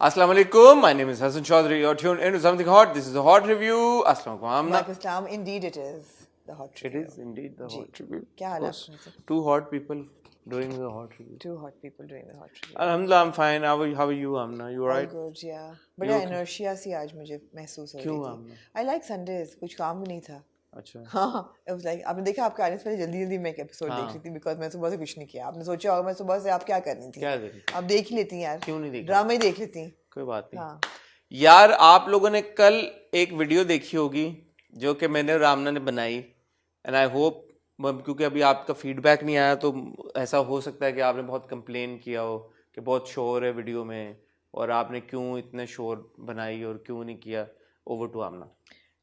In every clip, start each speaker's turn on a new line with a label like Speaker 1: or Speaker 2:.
Speaker 1: Assalamu alaikum. My name is Hassan Chaudhry. You're tuned into something hot. This is a hot review. Assalamu alaikum. Amna.
Speaker 2: Waalaikum Assalam. Indeed, it is the hot
Speaker 1: It
Speaker 2: review.
Speaker 1: is indeed the
Speaker 2: ji.
Speaker 1: hot review.
Speaker 2: क्या
Speaker 1: Of
Speaker 2: हाल है
Speaker 1: course.
Speaker 2: आपके से?
Speaker 1: Two hot people doing the hot review.
Speaker 2: Two hot people doing the hot review.
Speaker 1: Alhamdulillah, I'm fine. How are you, Amna? You
Speaker 2: All
Speaker 1: alright?
Speaker 2: good, yeah. बड़ा inertia सी आज मुझे महसूस हो रही
Speaker 1: क्यों,
Speaker 2: थी.
Speaker 1: आमना?
Speaker 2: I like Sundays. कुछ काम भी नहीं था.
Speaker 1: अच्छा.
Speaker 2: हाँ, it was like आपने देखा आपके आने से पहले जल्दी मैं एक एपिसोड देख ली थी because मैं सुबह से कुछ नहीं किया. आपने सोचा होगा मैं सुबह से आप क्या करनी थी?
Speaker 1: क्या देखी?
Speaker 2: आप देख ही लेती यार.
Speaker 1: क्यों नहीं देखी?
Speaker 2: ड्रामा ही देख लेती.
Speaker 1: कोई बात नहीं.
Speaker 2: हाँ.
Speaker 1: यार आप लोगों ने कल एक वीडियो देखी होगी जो कि मैंने और रामना ने बनाई एंड आई होप, क्योंकि अभी आपका फीडबैक नहीं आया तो ऐसा हो सकता है कि आपने बहुत कंप्लेन किया हो कि बहुत शोर है वीडियो में और आपने क्यों इतने शोर बनाई और क्यों नहीं किया. ओवर टू आमना.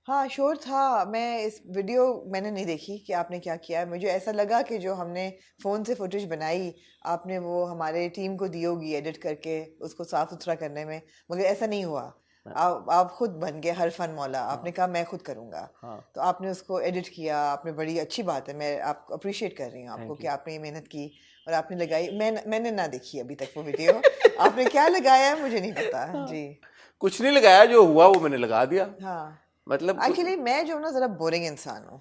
Speaker 2: हाँ शोर था. मैं इस वीडियो मैंने नहीं देखी कि आपने क्या किया है. मुझे ऐसा लगा कि जो हमने फ़ोन से फुटेज बनाई आपने वो हमारे टीम को दी होगी एडिट करके उसको साफ सुथरा करने में, मगर ऐसा नहीं हुआ. आप खुद बन गए हर फन मौला. आपने कहा मैं खुद करूँगा. तो आपने उसको एडिट किया. आपने बड़ी अच्छी बात है. मैं आपको अप्रिशिएट कर रही हूँ आपको कि आपने ये मेहनत की और आपने लगाई. मैंने ना देखी अभी तक वो वीडियो. आपने क्या लगाया है मुझे नहीं पता. जी
Speaker 1: कुछ नहीं लगाया, जो हुआ वो मैंने लगा दिया.
Speaker 2: हाँ
Speaker 1: मतलब
Speaker 2: एक्चुअली मैं जो ना ज़रा बोरिंग इंसान हूँ.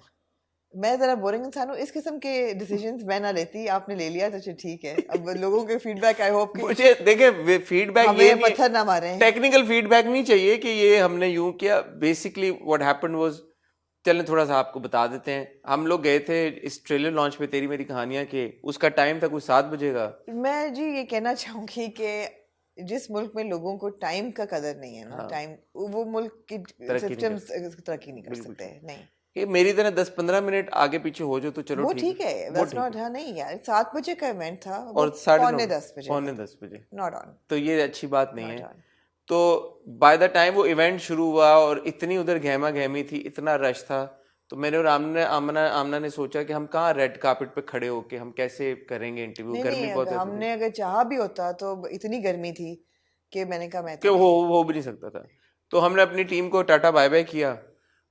Speaker 2: मैं ज़रा बोरिंग इंसान हूँ. इस किस्म के डिसीजंस मैं ना लेती. आपने ले लिया तो ठीक है. अब लोगों के फीडबैक आई होप
Speaker 1: मुझे देखे फीडबैक ये
Speaker 2: हमें पत्थर ना मारे.
Speaker 1: टेक्निकल फीडबैक नहीं चाहिए कि ये हमने यूं किया. बेसिकली व्हाट हैपेंड वाज, चलें थोड़ा सा आपको बता देते हैं. हम लोग गए थे इस ट्रेलर लॉन्च पे तेरी मेरी कहानियां के. उसका टाइम था कुछ 7 बजे का.
Speaker 2: मैं जी ये कहना चाहूँगी कि जिस मुल्क में लोगों को टाइम का कदर नहीं है ना, टाइम वो मुल्क की सिस्टम तरक्की नहीं कर सकते. नहीं
Speaker 1: कि मेरी तरह 10-15 मिनट आगे पीछे हो जाओ तो चलो
Speaker 2: वो ठीक है. That's not. हाँ नहीं यार 7 बजे का इवेंट था
Speaker 1: और
Speaker 2: पौने 10 बजे.
Speaker 1: पौने 10 बजे
Speaker 2: नॉट ऑन.
Speaker 1: तो ये अच्छी बात नहीं है. तो बाय द टाइम वो इवेंट शुरू हुआ और इतनी उधर गहमा गहमी थी, इतना रश था, तो मैंने और आमना ने सोचा कि हम कहाँ रेड कार्पेट पे खड़े होके हम कैसे करेंगे इंटरव्यू. गर्मी बहुत है.
Speaker 2: हमने अगर चाहा भी होता तो इतनी गर्मी थी कि मैंने कहा मैं
Speaker 1: कि वो भी नहीं सकता था. तो हमने अपनी टीम को टाटा बाय बाय किया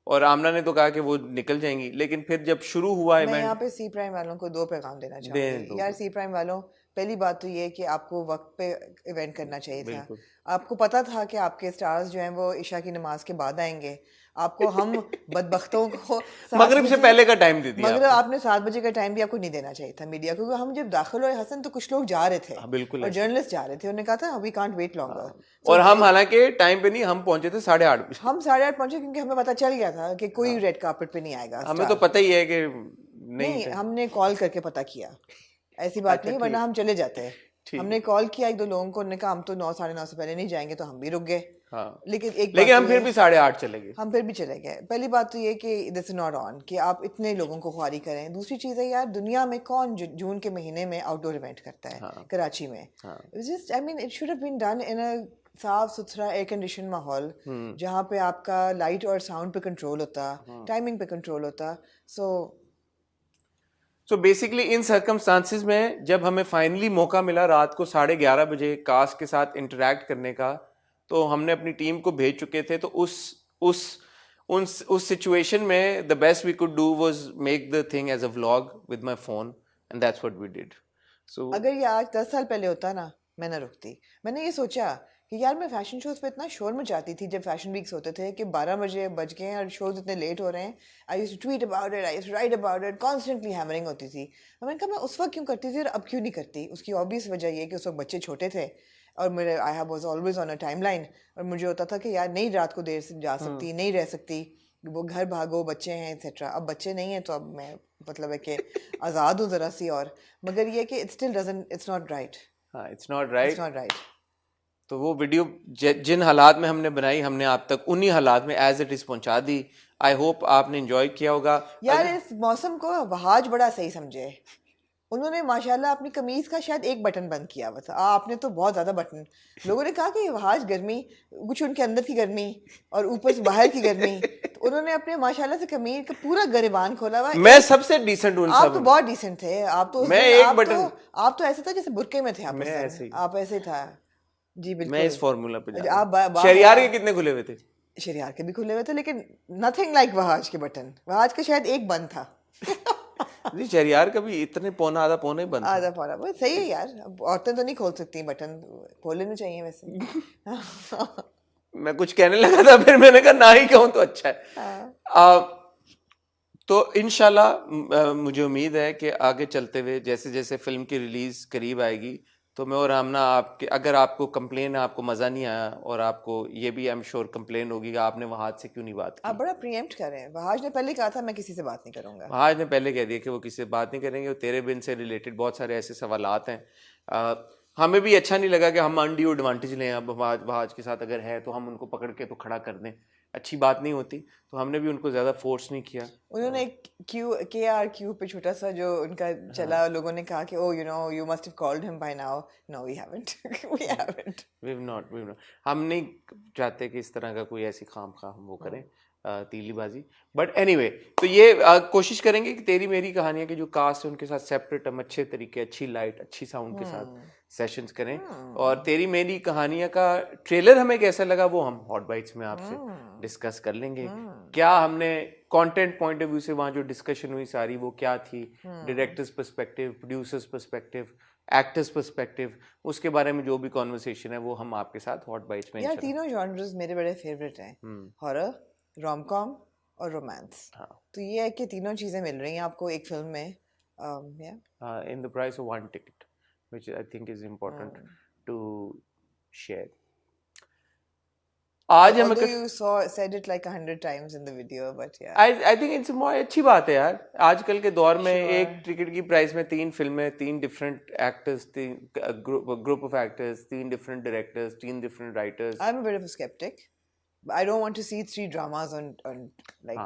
Speaker 1: और आमना ने तो कहा कि वो निकल जाएंगी. लेकिन फिर जब शुरू हुआ
Speaker 2: मैं यहाँ पे सी प्राइम वालों को 2 पैगाम देना चाहूँगी. यार सी प्राइम वालों, पहली बात तो ये कि आपको वक्त पे इवेंट करना चाहिए था. आपको पता था कि आपके स्टार्स जो हैं वो इशा की नमाज के बाद आएंगे. आपको हम बदबख्तों को
Speaker 1: मगरिब से पहले का टाइम दे दिया.
Speaker 2: मगर आपने 7 बजे का टाइम भी आपको नहीं देना चाहिए था मीडिया को. हम जब दाखिल हुए हसन तो कुछ लोग जा रहे थे.
Speaker 1: बिल्कुल.
Speaker 2: और जर्नलिस्ट जा रहे थे. उन्होंने कहा था वी कांट वेट लॉन्गर.
Speaker 1: और हम हालांकि टाइम पे नहीं, हम पहुंचे थे 8:30.
Speaker 2: हम 8:30 पहुंचे क्योंकि हमें पता चल गया था कि कोई रेड कार्पेट पे नहीं आएगा.
Speaker 1: हमें तो पता ही है कि
Speaker 2: नहीं हमने कॉल करके पता किया. ऐसी बात नहीं वरना हम चले जाते. हमने कॉल किया 1-2 लोगों को. उन्होंने कहा हम तो 9 साढ़े 9 से पहले नहीं जाएंगे, तो हम भी रुक गए. लेकिन
Speaker 1: हम फिर भी 8:30 चले गए.
Speaker 2: हम फिर भी चले गए. पहली बात तो ये कि दिस इज नॉट ऑन कि आप इतने लोगों को ख्वारी करें. दूसरी चीज़ है यार, दुनिया में कौन जून के महीने में आउटडोर इवेंट करता है? कराची में. Just I mean it should have been done in a साफ सुथरा एयर कंडीशन माहौल जहाँ पे आपका लाइट और साउंड पे कंट्रोल होता, टाइमिंग पे कंट्रोल होता.
Speaker 1: सो बेसिकली इन सर्कमस्टांसिस में जब हमें फाइनली मौका मिला रात को 11:30 बजे कास्ट के साथ इंटरेक्ट करने का, तो हमने अपनी टीम को भेज चुके थे. तो उस सिचुएशन में the best we could do was make the thing as a vlog with my phone and that's what we did. So
Speaker 2: अगर ये आज 10 साल पहले होता ना, मैं ना रुकती. मैंने ये सोचा कि यार मैं फैशन शोज पे इतना शोर मचाती थी जब फैशन वीक्स होते थे कि 12 बजे बज गए और शोज इतने लेट हो रहे हैं. I used to tweet about it, I used to write about it, constantly hammering होती थी. मैंने कहा मैं उस वक्त क्यों करती थी और अब क्यों नहीं करती. उसकी ऑब्वियस वजह ये कि उस वक्त बच्चे छोटे थे और मेरे I was always on a timeline. और मुझे होता था कि यार नहीं रात को देर से जा सकती, नहीं रह सकती, वो घर भागो, बच्चे हैं एक्सेट्रा. अब बच्चे नहीं हैं तो अब मैं मतलब है कि आज़ाद हूँ ज़रा सी. और मगर ये कि it's not right.
Speaker 1: It's not right. तो वो वीडियो जिन हालात में हमने बनाई, हमने आप तक उन्हीं हालात में एज इट इज पहुंचा दी. आई होप आपने एंजॉय किया होगा.
Speaker 2: यार इस मौसम को वहाज बड़ा सही समझे. उन्होंने माशाल्लाह अपनी कमीज का शायद एक बटन बंद किया हुआ था. आपने तो बहुत ज्यादा बटन. लोगों ने कहा कि वहाज गर्मी, कुछ उनके अंदर की गर्मी और ऊपर से बाहर की गर्मी. तो उन्होंने अपने माशाल्लाह से कमीज का पूरा गिरबान खोला हुआ.
Speaker 1: मैं सबसे डिसेंट हूं.
Speaker 2: आप तो बहुत डिसेंट थे. आप तो
Speaker 1: मैं एक बटन
Speaker 2: आप तो ऐसे था जैसे बुरके में थे. आप ऐसे था. जी बिल्कुल.
Speaker 1: मैं इस फॉर्मूला पे
Speaker 2: आप
Speaker 1: शरियार के कितने खुले हुए थे?
Speaker 2: शरियार के भी खुले हुए थे लेकिन नथिंग लाइक वहाज के बटन. वहाज का शायद एक बंद था.
Speaker 1: जी शहरयार का भी इतने आधा पौना ही बनता है।
Speaker 2: आधा पौना वो सही है यार, अब औरतें तो नहीं खोल सकती बटन, खोल लेने चाहिए वैसे।
Speaker 1: मैं कुछ कहने लगा था फिर मैंने कहा ना ही कहूँ तो अच्छा है।
Speaker 2: हाँ।
Speaker 1: तो इंशाल्लाह मुझे उम्मीद है कि आगे चलते हुए जैसे जैसे फिल्म की रिलीज करीब आएगी तो मैं और आमना आपके, अगर आपको कंप्लेन है, आपको मजा नहीं आया और आपको ये भी आई एम श्योर कंप्लेन होगी कि आपने वहाद से क्यों नहीं बात
Speaker 2: आप
Speaker 1: की।
Speaker 2: बड़ा प्रीएम्प्ट कर रहे हैं, वहाज ने पहले कहा था मैं किसी से बात नहीं करूंगा।
Speaker 1: वहाज ने पहले कह दिया कि वो किसी से बात नहीं करेंगे और तेरे बिन से रिलेटेड बहुत सारे ऐसे सवालात हैं। हमें भी अच्छा नहीं लगा कि हम अनड्यू एडवांटेज लें। अब वहाज के साथ अगर है तो हम उनको पकड़ के तो खड़ा कर दें, अच्छी बात नहीं होती। तो हमने भी उनको ज़्यादा फोर्स नहीं किया।
Speaker 2: उन्होंने KRQ पे छोटा सा जो उनका चला, लोगों ने कहा कि oh you must have called him by now. No we haven't, we haven't.
Speaker 1: We not हम नहीं चाहते कि इस तरह का कोई ऐसी खामखा हम वो करें तीलीबाजी। बट एनीवे तो ये कोशिश करेंगे कि तेरी मेरी कहानियां के जो कास्ट है उनके साथ सेपरेट हम अच्छे तरीके, अच्छी लाइट, अच्छी साउंड के साथ सेशंस करें। और तेरी मेरी कहानियां का ट्रेलर हमें कैसा लगा वो हम हॉट बाइट्स में आपसे डिस्कस कर लेंगे। क्या हमने कंटेंट पॉइंट ऑफ व्यू से वहाँ जो डिस्कशन हुई सारी वो क्या थी, directors perspective, producers perspective, actors perspective, उसके बारे में जो भी कॉन्वर्सेशन है वो हम आपके साथ हॉट बाइट्स में
Speaker 2: यार तीनों जॉनर्स मेरे बड़े फेवरेट हैं, हॉरर, रोम-कॉम और रोमांस। तो ये है कि तीनों चीजें मिल रही हैं आपको एक फिल्म में,
Speaker 1: in the price of one ticket, which I think is important to share. आज हम
Speaker 2: although you said it like 100 times in the video, but yeah.
Speaker 1: I think it's more अच्छी बात है यार। आजकल के दौर में एक टिकट की प्राइस में 3 फिल्में, 3 different actors, 3 group of actors, 3 different directors, 3 different writers.
Speaker 2: I'm a bit of a skeptic. I don't want to see 3 dramas on like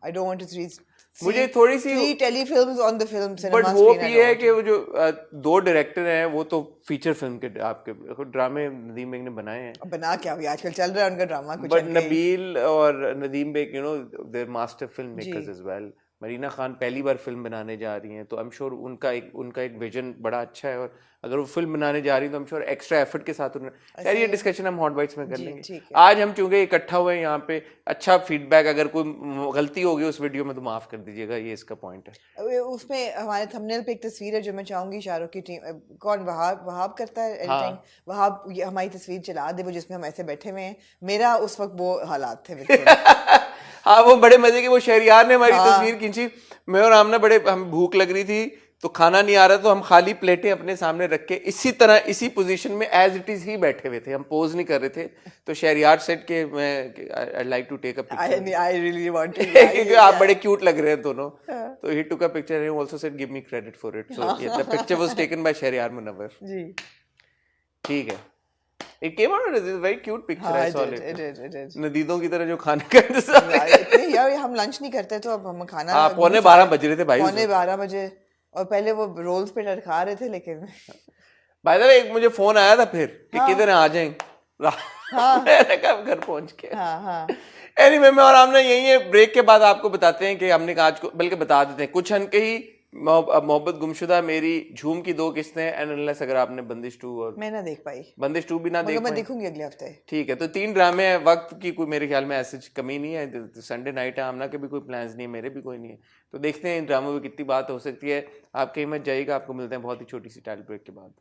Speaker 2: I don't want to see
Speaker 1: मुझे थोड़ी सी
Speaker 2: 3 telefilms on the film cinema
Speaker 1: but
Speaker 2: screen.
Speaker 1: Hope ये है कि वो जो 2 director हैं वो तो फीचर फिल्म के आपके ड्रामे नदीम बेग ने बनाए हैं।
Speaker 2: बना क्या अभी आजकल चल रहा है उनका ड्रामा कुछ।
Speaker 1: बट नबील और Nadeem Baig their master film makers as well. Marina Khan पहली बार फिल्म बनाने जा रही हैं तो आई एम श्योर उनका एक विजन बड़ा अच्छा है। और अगर वो फिल्म बनाने जा रही है तो I am sure extra effort के साथ उन्होंने, यार ये डिस्कशन हम हॉट बाइट्स में कर लेंगे। आज हम चूंकि इकट्ठा हुए हैं यहाँ पे, अच्छा फीडबैक, अगर कोई गलती होगी उस वीडियो में तो माफ कर दीजिएगा, ये इसका पॉइंट है।
Speaker 2: उसमें हमारे थंबनेल पे एक तस्वीर है जो मैं चाहूंगी शाहरुख की टीम, कौन, वहाब करता है एडिटिंग, वहाब ये हमारी तस्वीर चला दे वो जिसमें हम ऐसे बैठे हुए हैं। मेरा उस वक्त वो हालात थे बिल्कुल।
Speaker 1: हाँ वो बड़े मजे के, वो शहरयार ने हमारी तस्वीर खींची, मैं और आमना बड़े, हम भूख लग रही थी तो खाना नहीं आ रहा तो हम खाली प्लेटें अपने सामने रख के इसी तरह इसी पोजीशन में एज इट इज ही बैठे हुए थे, हम पोज नहीं कर रहे थे। तो शहरयार सेट के मैं I like to take a picture,
Speaker 2: I really want to,
Speaker 1: क्योंकि आप बड़े क्यूट लग रहे हैं दोनों। तो he took a picture and also said give me credit for it. So the picture was taken by Shahryar Munawwar ji. ठीक है, It came out as a very cute picture. I saw it. It did. नदीदों की तरह जो खाने का इंतजार
Speaker 2: यार हम लंच नहीं करते तो अब हम खाना,
Speaker 1: हाँ 12:15 बज रहे थे भाई,
Speaker 2: 12:15 बजे, और पहले वो रोल्स पे लटका रहे थे लेकिन
Speaker 1: भाई साहब एक मुझे फोन आया था फिर कि किधर आ जाएं। मैंने कहा घर पहुंच के। एनीवे मैं और हमने यही है, ब्रेक के बाद आपको बताते हैं कि हमने आज को, बल्कि बता देते हैं कुछ हन के ही, मोहब्बत गुमशुदा, मेरी, झूम की 2 किस्तें, एंड अनलेस अगर आपने बंदिश 2 और
Speaker 2: मैं ना देख पाई,
Speaker 1: बंदिश 2 भी ना देख पाई,
Speaker 2: मैं देखूंगी अगले हफ्ते। ठीक
Speaker 1: है, तो 3 ड्रामे हैं, वक्त की कोई मेरे ख्याल में ऐसी कमी नहीं है। संडे नाइट है, आमना के भी कोई प्लान्स नहीं है, मेरे भी कोई नहीं है। तो देखते हैं इन ड्रामों में कितनी बात हो सकती है। आप कहीं मत जाइएगा, आपको मिलते हैं बहुत ही छोटी सी टाइल ब्रेक के बाद।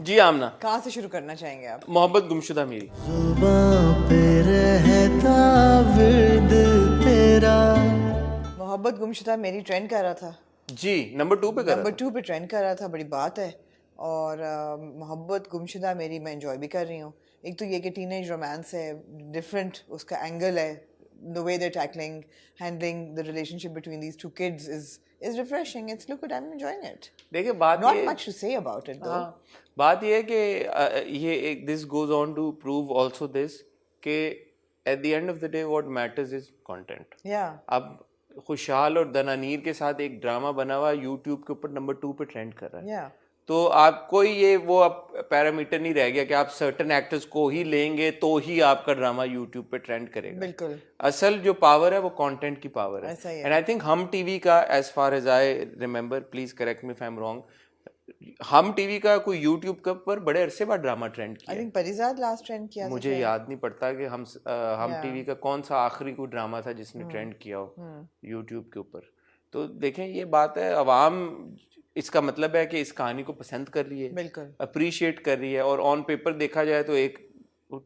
Speaker 1: जी आमना,
Speaker 2: कहाँ से शुरू करना चाहेंगे आप?
Speaker 1: मोहब्बत गुमशुदा मेरी।
Speaker 2: मोहब्बत गुमशुदा मेरी ट्रेंड कर रहा था
Speaker 1: जी, नंबर 2 पे कर
Speaker 2: नंबर 2 पे ट्रेंड कर रहा था, बड़ी बात है। और मोहब्बत गुमशुदा मेरी मैं एंजॉय भी कर रही हूँ। एक तो ये कि टीनेज रोमांस है, डिफरेंट उसका एंगल है, the way they're handling the relationship between these 2 kids is refreshing. It's look good, I'm enjoying it.
Speaker 1: देखिए बात
Speaker 2: not much to say about it though.
Speaker 1: बात ये है कि ये एक this goes on to prove also this कि at the end of the day what matters is content.
Speaker 2: Yeah.
Speaker 1: अब खुशहाल और दनानीर के साथ एक ड्रामा बना हुआ YouTube के ऊपर नंबर 2 पे ट्रेंड कर रहा है।
Speaker 2: Yeah.
Speaker 1: तो आपको ये वो अब पैरामीटर नहीं रह गया कि आप सर्टेन एक्टर्स को ही लेंगे तो ही आपका ड्रामा यूट्यूब पे ट्रेंड करेगा।
Speaker 2: बिल्कुल,
Speaker 1: असल जो पावर है वो कंटेंट की पावर है। And I think Hum TV का, as far as I remember, please correct me if I am wrong, Hum TV का कोई यूट्यूब का पर बड़े अरसे बाद ड्रामा ट्रेंड
Speaker 2: आई
Speaker 1: किया है।
Speaker 2: थिंक परिजात लास्ट ट्रेंड किया था
Speaker 1: मुझे
Speaker 2: शायद।
Speaker 1: याद नहीं पड़ता कि हम
Speaker 2: Yeah.
Speaker 1: टीवी का कौन सा आखिरी कोई ड्रामा था जिसने ट्रेंड किया हो यूट्यूब के ऊपर। तो देखें ये बात है, अवाम इसका मतलब है कि इस कहानी को पसंद कर रही है,
Speaker 2: बिल्कुल
Speaker 1: अप्रिशिएट कर रही है। और ऑन पेपर देखा जाए तो एक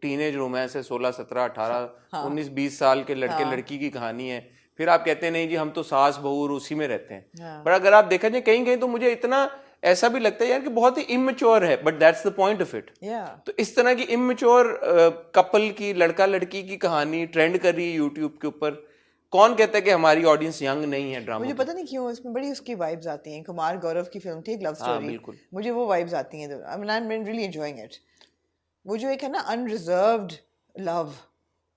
Speaker 1: टीनेज रोमांस है, 16 17 18 19 20 साल के लड़के लड़की की कहानी है। फिर आप कहते हैं नहीं जी हम तो सास बहू और उसी में रहते हैं। पर अगर आप देखा जाए कहीं कहीं तो मुझे इतना ऐसा भी लगता है यार कि बहुत ही इमेच्योर है, but that's the point of it. तो इस तरह की इमेच्योर कपल की, लड़का लड़की की कहानी ट्रेंड कर रही है यूट्यूब के ऊपर। कौन कहता है कि हमारी ऑडियंस यंग नहीं है ड्रामा?
Speaker 2: मुझे पता नहीं क्यों इसमें बड़ी उसकी वाइब्स आती हैं। कुमार गौरव की फिल्म थी एक लव स्टोरी,
Speaker 1: बिल्कुल।
Speaker 2: मुझे वो वाइब्स आती हैं। I mean I am really enjoying it. वो जो एक है ना unreserved love,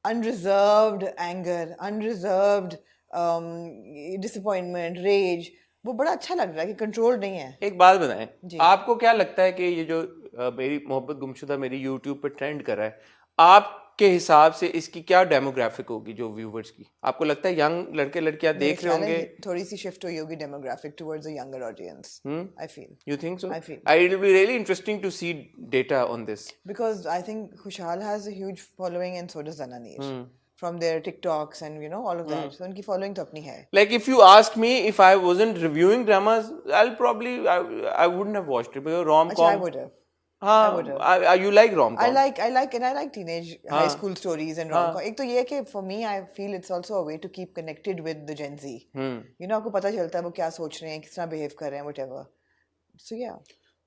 Speaker 2: unreserved anger, unreserved disappointment, rage, वो बड़ा अच्छा लग रहा है कि कंट्रोल नहीं है।
Speaker 1: एक बात बताएं, आपको क्या लगता है कि ये जो मेरी मोहब्बत गुमशुदा मेरी यूट्यूब पे ट्रेंड कर रहा है, आपके हिसाब से इसकी क्या डेमोग्राफिक होगी जो व्यूवर्स की? आपको लगता है यंग लड़के लड़कियां देख रहे होंगे?
Speaker 2: थोड़ी सी शिफ्ट हुई होगी demographic towards a younger audience, I feel.
Speaker 1: You think so?
Speaker 2: I feel.
Speaker 1: It will be really interesting to see data on this.
Speaker 2: Because I think Khushal has a huge following and so does Ananir. From their TikToks and all of that. So उनकी following तो अपनी है.
Speaker 1: Like if you ask me, if I wasn't reviewing dramas, I wouldn't have watched it because rom-com.
Speaker 2: I would have. I would have.
Speaker 1: You like rom-com?
Speaker 2: I like teenage high school stories and rom-com. एक तो ये है कि for me I feel it's also a way to keep connected with the Gen Z. आपको पता चलता है वो क्या सोच रहे हैं, किस तरह behave कर रहे हैं, whatever. So yeah.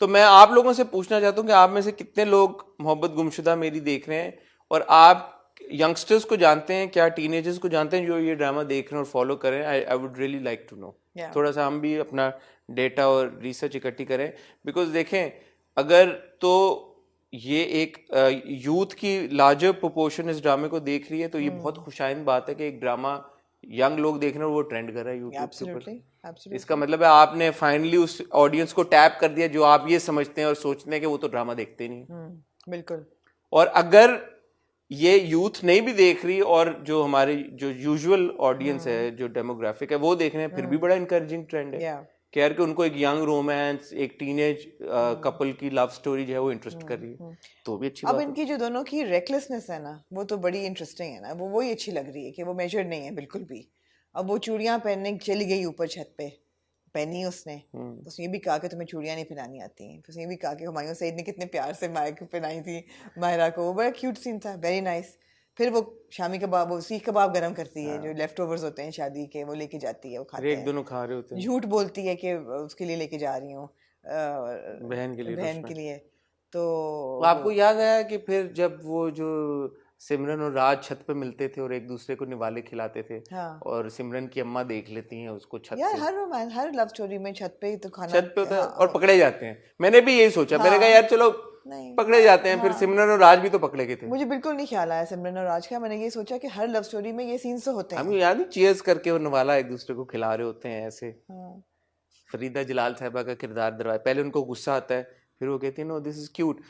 Speaker 1: तो मैं आप लोगों से पूछना चाहता हूँ कि आप में से कितने लोग मोहब्बत गुमशुदा मेरी देख रहे हैं, और आप यंगस्टर्स को जानते हैं, क्या टीनेजर्स को जानते हैं जो ये ड्रामा देख रहे हैं और फॉलो करें? I would really like to know. थोड़ा सा हम भी अपना डेटा और रिसर्च इकट्ठी करें, बिकॉज देखें अगर तो ये एक यूथ की लार्जर प्रोपोर्शन इस ड्रामे को देख रही है तो ये बहुत खुशाइंद बात है कि एक ड्रामा यंग लोग देख रहे हैं और वो ट्रेंड कर रहा है यूट्यूब के ऊपर। इसका मतलब है आपने फाइनली उस ऑडियंस को टैप कर दिया जो आप ये समझते हैं और सोचते हैं कि वो तो ड्रामा देखते नहीं।
Speaker 2: बिल्कुल।
Speaker 1: और अगर ये यूथ नहीं भी देख रही और जो हमारी जो यूजुअल ऑडियंस है, जो डेमोग्राफिक है, वो देख रहे हैं, फिर भी बड़ा इनकरेजिंग ट्रेंड है कि यार कि उनको एक यंग रोमांस, एक टीनेज कपल की लव स्टोरी जो है वो इंटरेस्ट कर रही है, तो भी अच्छी बात
Speaker 2: अब
Speaker 1: है।
Speaker 2: इनकी जो दोनों की रेकलेसनेस है ना, वो तो बड़ी इंटरेस्टिंग है ना, वो वही अच्छी लग रही है कि वो मेजर्ड नहीं है बिल्कुल भी। अब वो चूड़ियां पहनने चली गई ऊपर छत पे, पहनी उसने, तो उसने ये भी कहा कि तुम्हें चूड़ियां नहीं पहनानी आती हैं। उसने ये भी कहा कि हुमायूं सईद ने कितने प्यार से मायरा को पहनाई थी, मायरा को, वो बड़ा क्यूट सीन था, वेरी नाइस। फिर वो शामी कबाब, वो सीख कबाब गरम करती है, जो लेफ्ट ओवर्स होते हैं शादी के, वो लेके जाती है, वो खाते हैं।
Speaker 1: एक दोनों खा रहे होते हैं,
Speaker 2: झूठ बोलती है कि उसके लिए लेके जा रही हूँ,
Speaker 1: बहन के लिए।
Speaker 2: तो
Speaker 1: आपको याद आया कि फिर जब वो जो सिमरन और राज छत पे मिलते थे और एक दूसरे को निवाले खिलाते थे, और सिमरन की अम्मा देख लेती हैं उसको छत
Speaker 2: यार
Speaker 1: से।
Speaker 2: हर लव स्टोरी में छत पे ही तो खाना,
Speaker 1: छत पे होता है और पकड़े जाते हैं। मैंने भी यही सोचा, मैंने कहा यार चलो पकड़े जाते हैं, फिर सिमरन और राज भी तो पकड़े गए थे।
Speaker 2: मुझे बिल्कुल नहीं ख्याल आया सिमरन और राज का, मैंने ये सोचा कि हर लव स्टोरी में ये सीन्स तो होते हैं।
Speaker 1: हमें याद नहीं, चीयर्स करके वो निवाला एक दूसरे को खिला रहे होते हैं ऐसे। फरीदा जलाल साहिबा का किरदार दरवाजा, पहले उनको गुस्सा आता है, फिर वो कहती है no this is cute.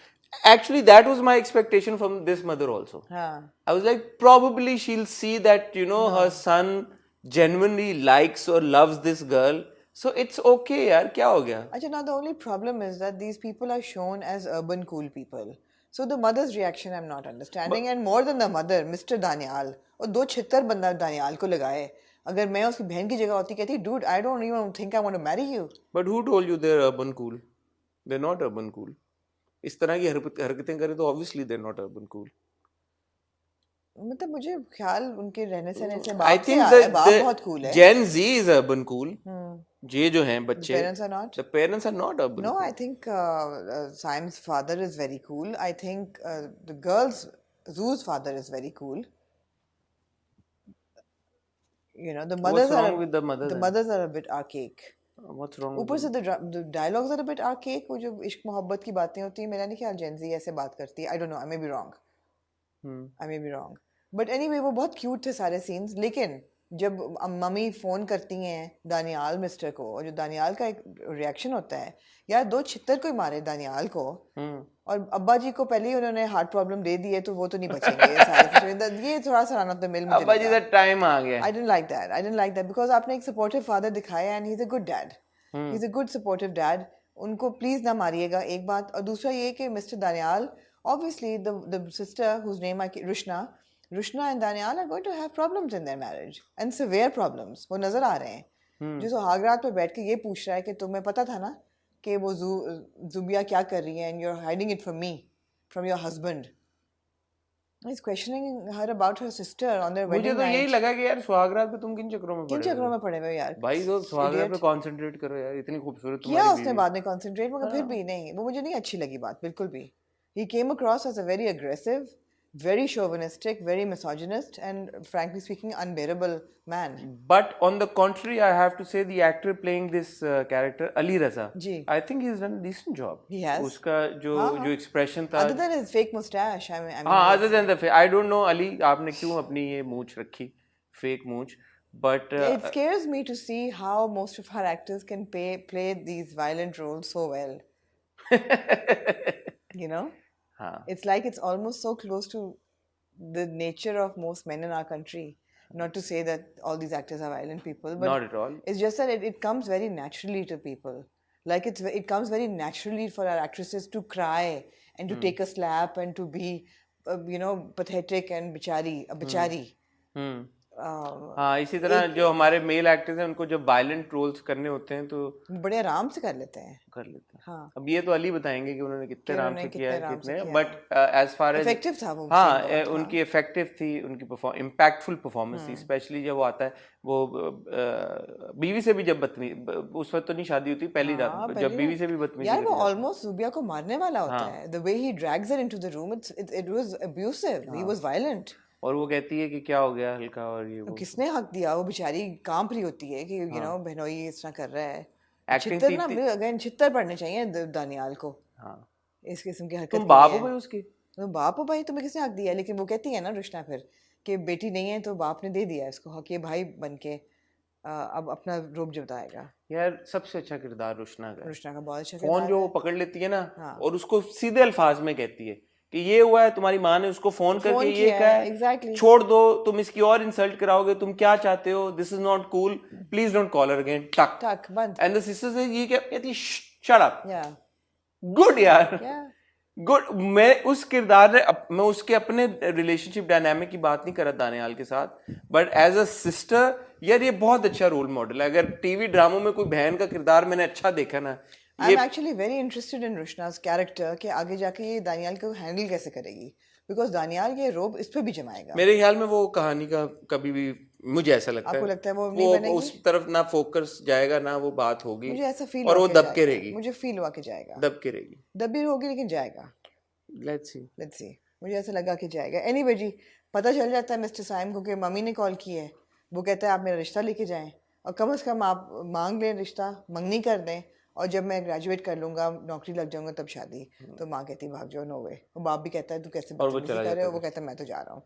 Speaker 1: Actually, that was my expectation from this mother also. I was like, probably she'll see that, her son genuinely likes or loves this girl. So it's okay, yaar, kya ho gaya?
Speaker 2: Achha, now the only problem is that these people are shown as urban cool people. So the mother's reaction I'm not understanding. And more than the mother, Mr. Danial, और दो छितर बंदा दानियाल को लगाए। अगर मैं उसकी बहन की जगह होती, कहती, dude, I don't even think I want to marry you.
Speaker 1: But who told you they're urban cool? They're not urban cool. इस तरह की हरकतें करें तो obviously they're not urban cool.
Speaker 2: मतलब मुझे ख्याल उनके रहने से
Speaker 1: I think
Speaker 2: बाप बहुत cool है।
Speaker 1: Gen Z is urban cool. ये जो हैं बच्चे, the parents are not urban.
Speaker 2: No,
Speaker 1: cool.
Speaker 2: I think Saim's father is very cool. I think the girls, Zoo's father is very cool. The mothers
Speaker 1: What's wrong with the mothers?
Speaker 2: The mothers are a bit archaic.
Speaker 1: What's wrong?
Speaker 2: ऊपर से the dialogues are a bit archaic. वो जो इश्क मोहब्बत की बातें होती हैं, मेरा नहीं ख्याल Gen Z ऐसे बात करती है। I don't know, I may be wrong. I may be wrong. But anyway, वो बहुत cute थे सारे scenes. लेकिन जब मम्मी फोन करती हैं दानियाल मिस्टर को, और जो दानियाल का एक रिएक्शन होता है, यार दो छितर कोई मारे दानियाल को, और अब्बा जी को पहले ही उन्होंने हार्ट प्रॉब्लम दे दी है, तो वो तो नहीं बचेंगे सारे। ये थोड़ा सा राना तो मिल मुझे
Speaker 1: अब्बा जी का टाइम आ गया।
Speaker 2: I didn't like that. I didn't like that because आपने एक supportive father दिखाया and he's a good dad. He's a good supportive dad. उनको प्लीज ना मारिएगा, एक बात। और दूसरा ये कि mister Daniyal, obviously the sister whose name Rushna and Daniyal are going to have problems in their marriage, and severe problems वो नजर आ रहे हैं। जो सुहागरात पर बैठ के ये पूछ रहा है कि तुम्हें पता था ना कि वो जुबिया क्या कर रही है, and you are hiding it from me, from your husband. He's questioning her about her sister on their
Speaker 1: मुझे
Speaker 2: wedding
Speaker 1: तो यही
Speaker 2: night.
Speaker 1: लगा कि यार सुहागरात पे तुम किन चक्करों में
Speaker 2: किन
Speaker 1: पड़े
Speaker 2: चक्करों
Speaker 1: हुए
Speaker 2: में पड़े हुए हो यार?
Speaker 1: हो भाई, तो सुहागरात पे
Speaker 2: Idiot.
Speaker 1: कंसंट्रेट करो यार, इतनी खूबसूरत
Speaker 2: किया
Speaker 1: तुम्हारी
Speaker 2: उसने
Speaker 1: बीवी।
Speaker 2: बाद में कंसंट्रेट, मगर फिर भी नहीं, वो मुझे नहीं अच्छी लगी बात बिल्कुल भी। He came across as a very aggressive, very chauvinistic, very misogynist, and frankly speaking, unbearable man.
Speaker 1: But on the contrary, I have to say the actor playing this character, Ali Raza,
Speaker 2: ji,
Speaker 1: I think he's done a decent job.
Speaker 2: he has.
Speaker 1: उसका जो
Speaker 2: हाँ,
Speaker 1: जो expression था,
Speaker 2: Other than his fake mustache, I mean,
Speaker 1: हाँ,
Speaker 2: yes.
Speaker 1: other than the I don't know Ali, आपने क्यों अपनी ये मूंछ रखी, fake मूंछ, but
Speaker 2: It scares me to see how most of our actors can play these violent roles so well. You know?
Speaker 1: हाँ,
Speaker 2: It's like it's almost so close to the nature of most men in our country. Not to say that all these actors are violent people, but
Speaker 1: not at all.
Speaker 2: it's just that it comes very naturally to people. Like it comes very naturally for our actresses to cry and to take a slap and to be, pathetic and bichari.
Speaker 1: हाँ, इसी तरह जो हमारे male actors हैं उनको जब violent roles करने होते हैं तो
Speaker 2: बड़े आराम से कर लेते हैं।
Speaker 1: कर लेते हैं।
Speaker 2: हाँ,
Speaker 1: अब ये तो अली बताएंगे कि उन्होंने कितने आराम से किया है, कितने,
Speaker 2: किया
Speaker 1: but as far as
Speaker 2: effective था वो।
Speaker 1: हाँ,
Speaker 2: scene बहुत,
Speaker 1: उनकी इफेक्टिव थी, उनकी इम्पैक्टफुल परफॉर्मेंस थी, स्पेशली जब वो आता है वो बीवी से भी जब उस वक्त तो नहीं शादी होती, पहली रात जब बीवी से भी बदतमीजी
Speaker 2: यार, वो
Speaker 1: करके जाता है।
Speaker 2: ऑलमोस्ट जुबिया को मारने वाला होता है। The way he drags her into the room, it was abusive. He was violent.
Speaker 1: और वो कहती है कि क्या हो गया हल्का, और ये वो
Speaker 2: किसने हक दिया? वो बेचारी कांप रही होती है कि बहनोई इस तरह कर रहा है।
Speaker 1: एक्टिंग
Speaker 2: छित्तर ना, अगेन छित्तर पड़ने चाहिए दानियाल को
Speaker 1: हाँ,
Speaker 2: इस किस्म की हरकत
Speaker 1: तुम
Speaker 2: के
Speaker 1: बाप
Speaker 2: लिए।
Speaker 1: हो भाई उसकी,
Speaker 2: तुम बाप हो भाई, तुम्हें किसने हक दिया? लेकिन वो कहती है ना रुशना फिर कि बेटी नहीं है तो बाप ने दे दिया इसको हक, ये भाई बन के अब अपना रूप जताएगा।
Speaker 1: यार सबसे अच्छा किरदार रुशना का है।
Speaker 2: रुशना का बहुत अच्छा
Speaker 1: फोन
Speaker 2: किरदार
Speaker 1: जो
Speaker 2: है।
Speaker 1: वो पकड़ लेती है ना,
Speaker 2: हाँ।
Speaker 1: और उसको सीधे अल्फाज में कहती है कि ये हुआ है, तुम्हारी माँ ने उसको फोन करके ये
Speaker 2: किया
Speaker 1: कहा
Speaker 2: है,
Speaker 1: है,
Speaker 2: exactly.
Speaker 1: छोड़ दो, तुम इसकी और इंसल्ट कराओगे, तुम क्या चाहते हो, this is not cool, please don't call her again, टक
Speaker 2: टक बंद।
Speaker 1: एंड द सिस्टर से ये क्या कहती है, शट अप,
Speaker 2: या
Speaker 1: गुड यार,
Speaker 2: या
Speaker 1: गुड। मैं उस किरदार ने मैं उसके अपने रिलेशनशिप डायनामिक की बात नहीं कर रहा दानियाल के साथ, बट एज अ सिस्टर यार ये बहुत अच्छा रोल मॉडल है। अगर टीवी ड्रामों में कोई बहन का किरदार मैंने अच्छा देखा ना,
Speaker 2: I am actually very interested in Rushna's character कि आगे जाके ये दानियाल को हैंडल कैसे करेगी, बिकॉज दानियाल ये रोब इस पे भी जमाएगा।
Speaker 1: मेरे ख्याल में वो कहानी का कभी भी, मुझे ऐसा लगता है,
Speaker 2: आपको लगता है वो नहीं बनेगी?
Speaker 1: उस तरफ ना फोकस जाएगा, ना वो बात होगी,
Speaker 2: मुझे ऐसा फील
Speaker 1: और वो
Speaker 2: हुआ
Speaker 1: दब के रहेगी,
Speaker 2: मुझे फील हुआ कि जाएगा,
Speaker 1: दब के रहेगी,
Speaker 2: दबी होगी लेकिन जाएगा।
Speaker 1: Let's see.
Speaker 2: मुझे ऐसा लगा कि जाएगा। एनीवे जी, पता चल जाता है मिस्टर साइम को कि मम्मी ने कॉल की है, वो कहता है आप मेरा रिश्ता लेके जाएं, और कम से कम आप मांग लें रिश्ता, मंगनी कर दें, और जब मैं ग्रेजुएट कर लूंगा, नौकरी लग जाऊंगा तब शादी। तो माँ कहती भाग जाओ, नो वे। वो बाप भी कहता है तू कैसे बदतमीजी कर रहे हो, वो कहता है मैं तो जा रहा हूँ।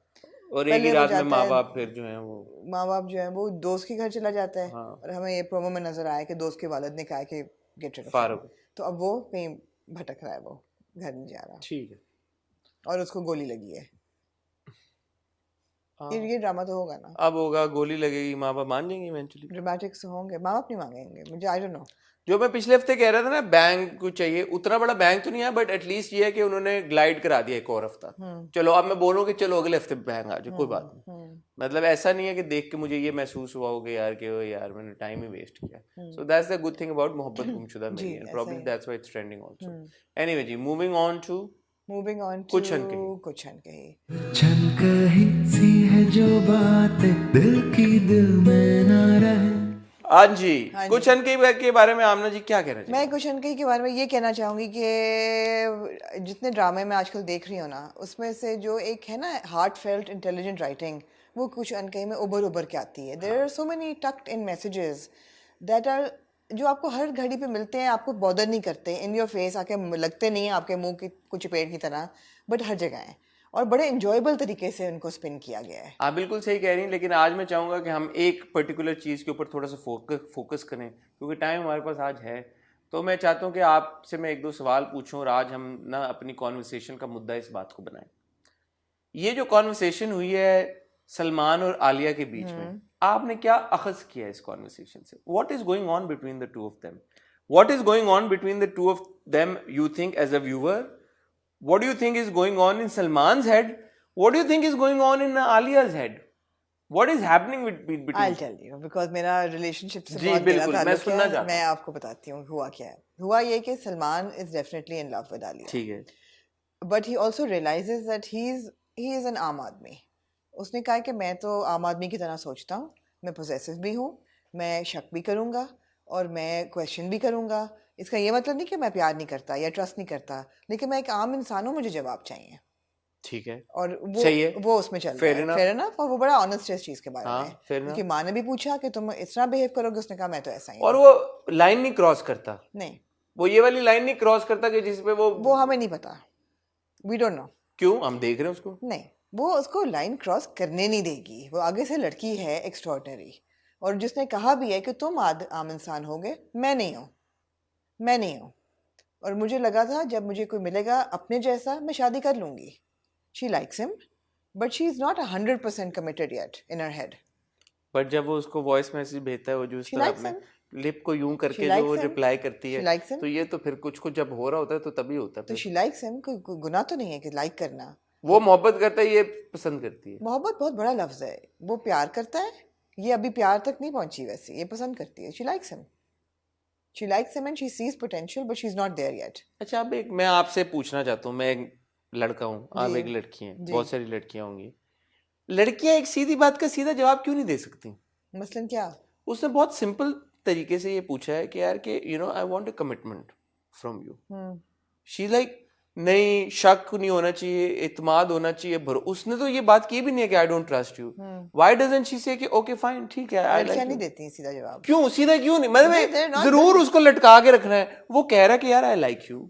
Speaker 1: और एक ही रात में माँ बाप फिर जो है वो
Speaker 2: दोस्त के घर चला जाता है।
Speaker 1: हाँ।
Speaker 2: और हमें ये प्रोमो में नजर आया कि दोस्त के वालिद ने कहा कि गेट रिड ऑफ
Speaker 1: फारूक,
Speaker 2: तो अब वो कहीं भटक रहा है, वो घर नहीं जा रहा,
Speaker 1: ठीक है,
Speaker 2: और उसको गोली लगी है। ये ड्रामा तो होगा ना,
Speaker 1: अब होगा, गोली लगेगी, माँ बाप मान जाएंगे इवेंचुअली,
Speaker 2: ड्रामेटिक्स होंगे, माँ बाप नहीं मांगेंगे, मुझे आई डोंट नो।
Speaker 1: जो मैं पिछले हफ्ते कह रहा था ना, बैंक को चाहिए, उतना बड़ा बैंक तो नहीं है, बट एटलीस्ट ये है कि उन्होंने ग्लाइड करा दिया एक और हफ्ता। चलो अब मैं बोलूँ कि चलो अगले हफ्ते बैंक आ जाए, कोई बात नहीं, मतलब ऐसा नहीं है कि देख के मुझे ये महसूस हुआ होगा यार कि यार मैंने टाइम ही वेस्ट किया। So that's the good thing about Mohabbat Gumshuda नहीं है, problem that's why it's trending also. Anyway ji, moving on to Kuch Ankahi.
Speaker 3: छन कही सी है जो बात दिल की दिल में ना रहे।
Speaker 1: हाँ जी, कुछ अनकही के बारे में आमना जी क्या कहना चाहिए?
Speaker 2: मैं कुछ अनकही के बारे में ये कहना चाहूँगी कि जितने ड्रामे मैं आजकल देख रही हूँ ना, उसमें से जो एक है ना हार्ट फेल्ट इंटेलिजेंट राइटिंग, वो कुछ अनकही में उभर के आती है। There are so many tucked in messages that are, जो आपको हर घड़ी पे मिलते हैं, आपको बॉदर नहीं करते, इन योर फेस आके लगते नहीं हैं आपके मुंह की कुछ पेड़ की तरह, बट हर जगह हैं, और बड़े इंजॉयबल तरीके से उनको स्पिन किया गया है।
Speaker 1: आप बिल्कुल सही कह रही हैं, लेकिन आज मैं चाहूँगा कि हम एक पर्टिकुलर चीज़ के ऊपर थोड़ा सा फोकस करें, क्योंकि टाइम हमारे पास आज है। तो मैं चाहता हूँ कि आपसे मैं एक दो सवाल पूछूं, और आज हम ना अपनी कॉन्वर्सेशन का मुद्दा इस बात को बनाएं। ये जो कॉन्वर्सेशन हुई है सलमान और आलिया के बीच में, आपने क्या अखज़ किया इस कॉन्वर्सेशन से? What is going on between the two of them? What is going on between the two of them, you think, as a viewer? What do you think is going on in Salman's head? What do you think is going on in Alia's head? What is happening between?
Speaker 2: I'll tell you because मेरा relationship से
Speaker 1: जी,
Speaker 2: बहुत
Speaker 1: बिल्कुल,
Speaker 2: गहरा
Speaker 1: मैं
Speaker 2: ताल्लुक
Speaker 1: सुनना
Speaker 2: है।
Speaker 1: चाहता
Speaker 2: मैं आपको बताती हूँ हुआ क्या है। हुआ ये कि Salman is definitely in love with Alia,
Speaker 1: ठीक है,
Speaker 2: but he also realizes that he is an आम आदमी। उसने कहा कि मैं तो आम आदमी की तरह सोचता हूँ, मैं पोजेसिव भी हूँ, मैं शक भी करूँगा और मैं क्वेश्चन भी करूँगा। इसका ये मतलब नहीं कि मैं प्यार नहीं करता या ट्रस्ट नहीं करता, लेकिन मैं एक आम इंसान हूँ, मुझे जवाब चाहिए।
Speaker 1: ठीक है,
Speaker 2: और
Speaker 1: सही है,
Speaker 2: वो उसमें चल
Speaker 1: Fair
Speaker 2: रहा है।
Speaker 1: enough.
Speaker 2: Fair enough. और वो बड़ा ऑनेस्ट है इस चीज़ के बारे
Speaker 1: हाँ,
Speaker 2: में।
Speaker 1: fair enough.
Speaker 2: उसकी माँ ने भी पूछा कि तुम इस तरह बिहेव करोगे, उसने कहा मैं तो ऐसा ही
Speaker 1: और
Speaker 2: हूँ।
Speaker 1: वो लाइन नहीं क्रॉस करता,
Speaker 2: नहीं,
Speaker 1: वो ये वाली लाइन नहीं क्रॉस करता कि जिसपे
Speaker 2: वो हमें नहीं पता, वी डोंट नो।
Speaker 1: क्यों हम देख रहे हैं उसको?
Speaker 2: नहीं, वो उसको लाइन क्रॉस करने नहीं देगी। वो आगे से लड़की है एक्स्ट्रॉर्डनरी, और जिसने कहा भी है कि तुम आम इंसान होगे, मैं नहीं हूँ, मैं नहीं हूँ। और मुझे लगा था जब मुझे कोई मिलेगा अपने जैसा, मैं शादी कर लूँगी। She likes him but she is not 100% committed yet in her head.
Speaker 1: But जब वो उसको वॉइस मैसेज भेजता है, वो जो इस
Speaker 2: She
Speaker 1: तरह
Speaker 2: likes
Speaker 1: अपने
Speaker 2: him.
Speaker 1: लिप को यूं करके
Speaker 2: She
Speaker 1: जो
Speaker 2: likes
Speaker 1: वो
Speaker 2: him.
Speaker 1: रिप्लाई करती
Speaker 2: She
Speaker 1: है,
Speaker 2: likes him.
Speaker 1: तो ये तो फिर कुछ कुछ जब हो रहा होता है तो तभी होता है
Speaker 2: तो
Speaker 1: फिर।
Speaker 2: शी लाइक्स हिम, कोई गुनाह तो नहीं है कि लाइक करना।
Speaker 1: वो मोहब्बत करता है, ये पसंद करती है।
Speaker 2: मोहब्बत बहुत बड़ा लफ्ज है। वो प्यार करता है, ये अभी प्यार तक नहीं पहुंची, वैसे ये पसंद करती है। She likes him, she likes him and she sees potential but she is not there yet.
Speaker 1: अच्छा, अब एक मैं आपसे पूछना चाहता हूँ, मैं एक लड़का हूँ, आप
Speaker 2: जी,
Speaker 1: एक लड़की हैं,
Speaker 2: जी।
Speaker 1: बहुत सारी लड़कियां होंगी। लड़कियां एक सीधी बात का सीधा जवाब क्यों नहीं दे सकती?
Speaker 2: मसलन क्या?
Speaker 1: उसने बहुत सिंपल तरीके से ये पूछा है कि यार कि you know I want a commitment from you. She like नहीं, शक नहीं होना चाहिए, इत्माद होना चाहिए, उसने तो ये बात की भी नहीं है कि I don't trust you. Why doesn't she से कि ओके फाइन, ठीक है, आई
Speaker 2: लड़कियां
Speaker 1: लाइक
Speaker 2: नहीं
Speaker 1: यू।
Speaker 2: देती सीधा जवाब।
Speaker 1: क्यों सीधा क्यों नहीं?
Speaker 2: They're not
Speaker 1: जरूर
Speaker 2: good.
Speaker 1: उसको लटका के रखना है। वो कह रहा है कि यार आई लाइक यू,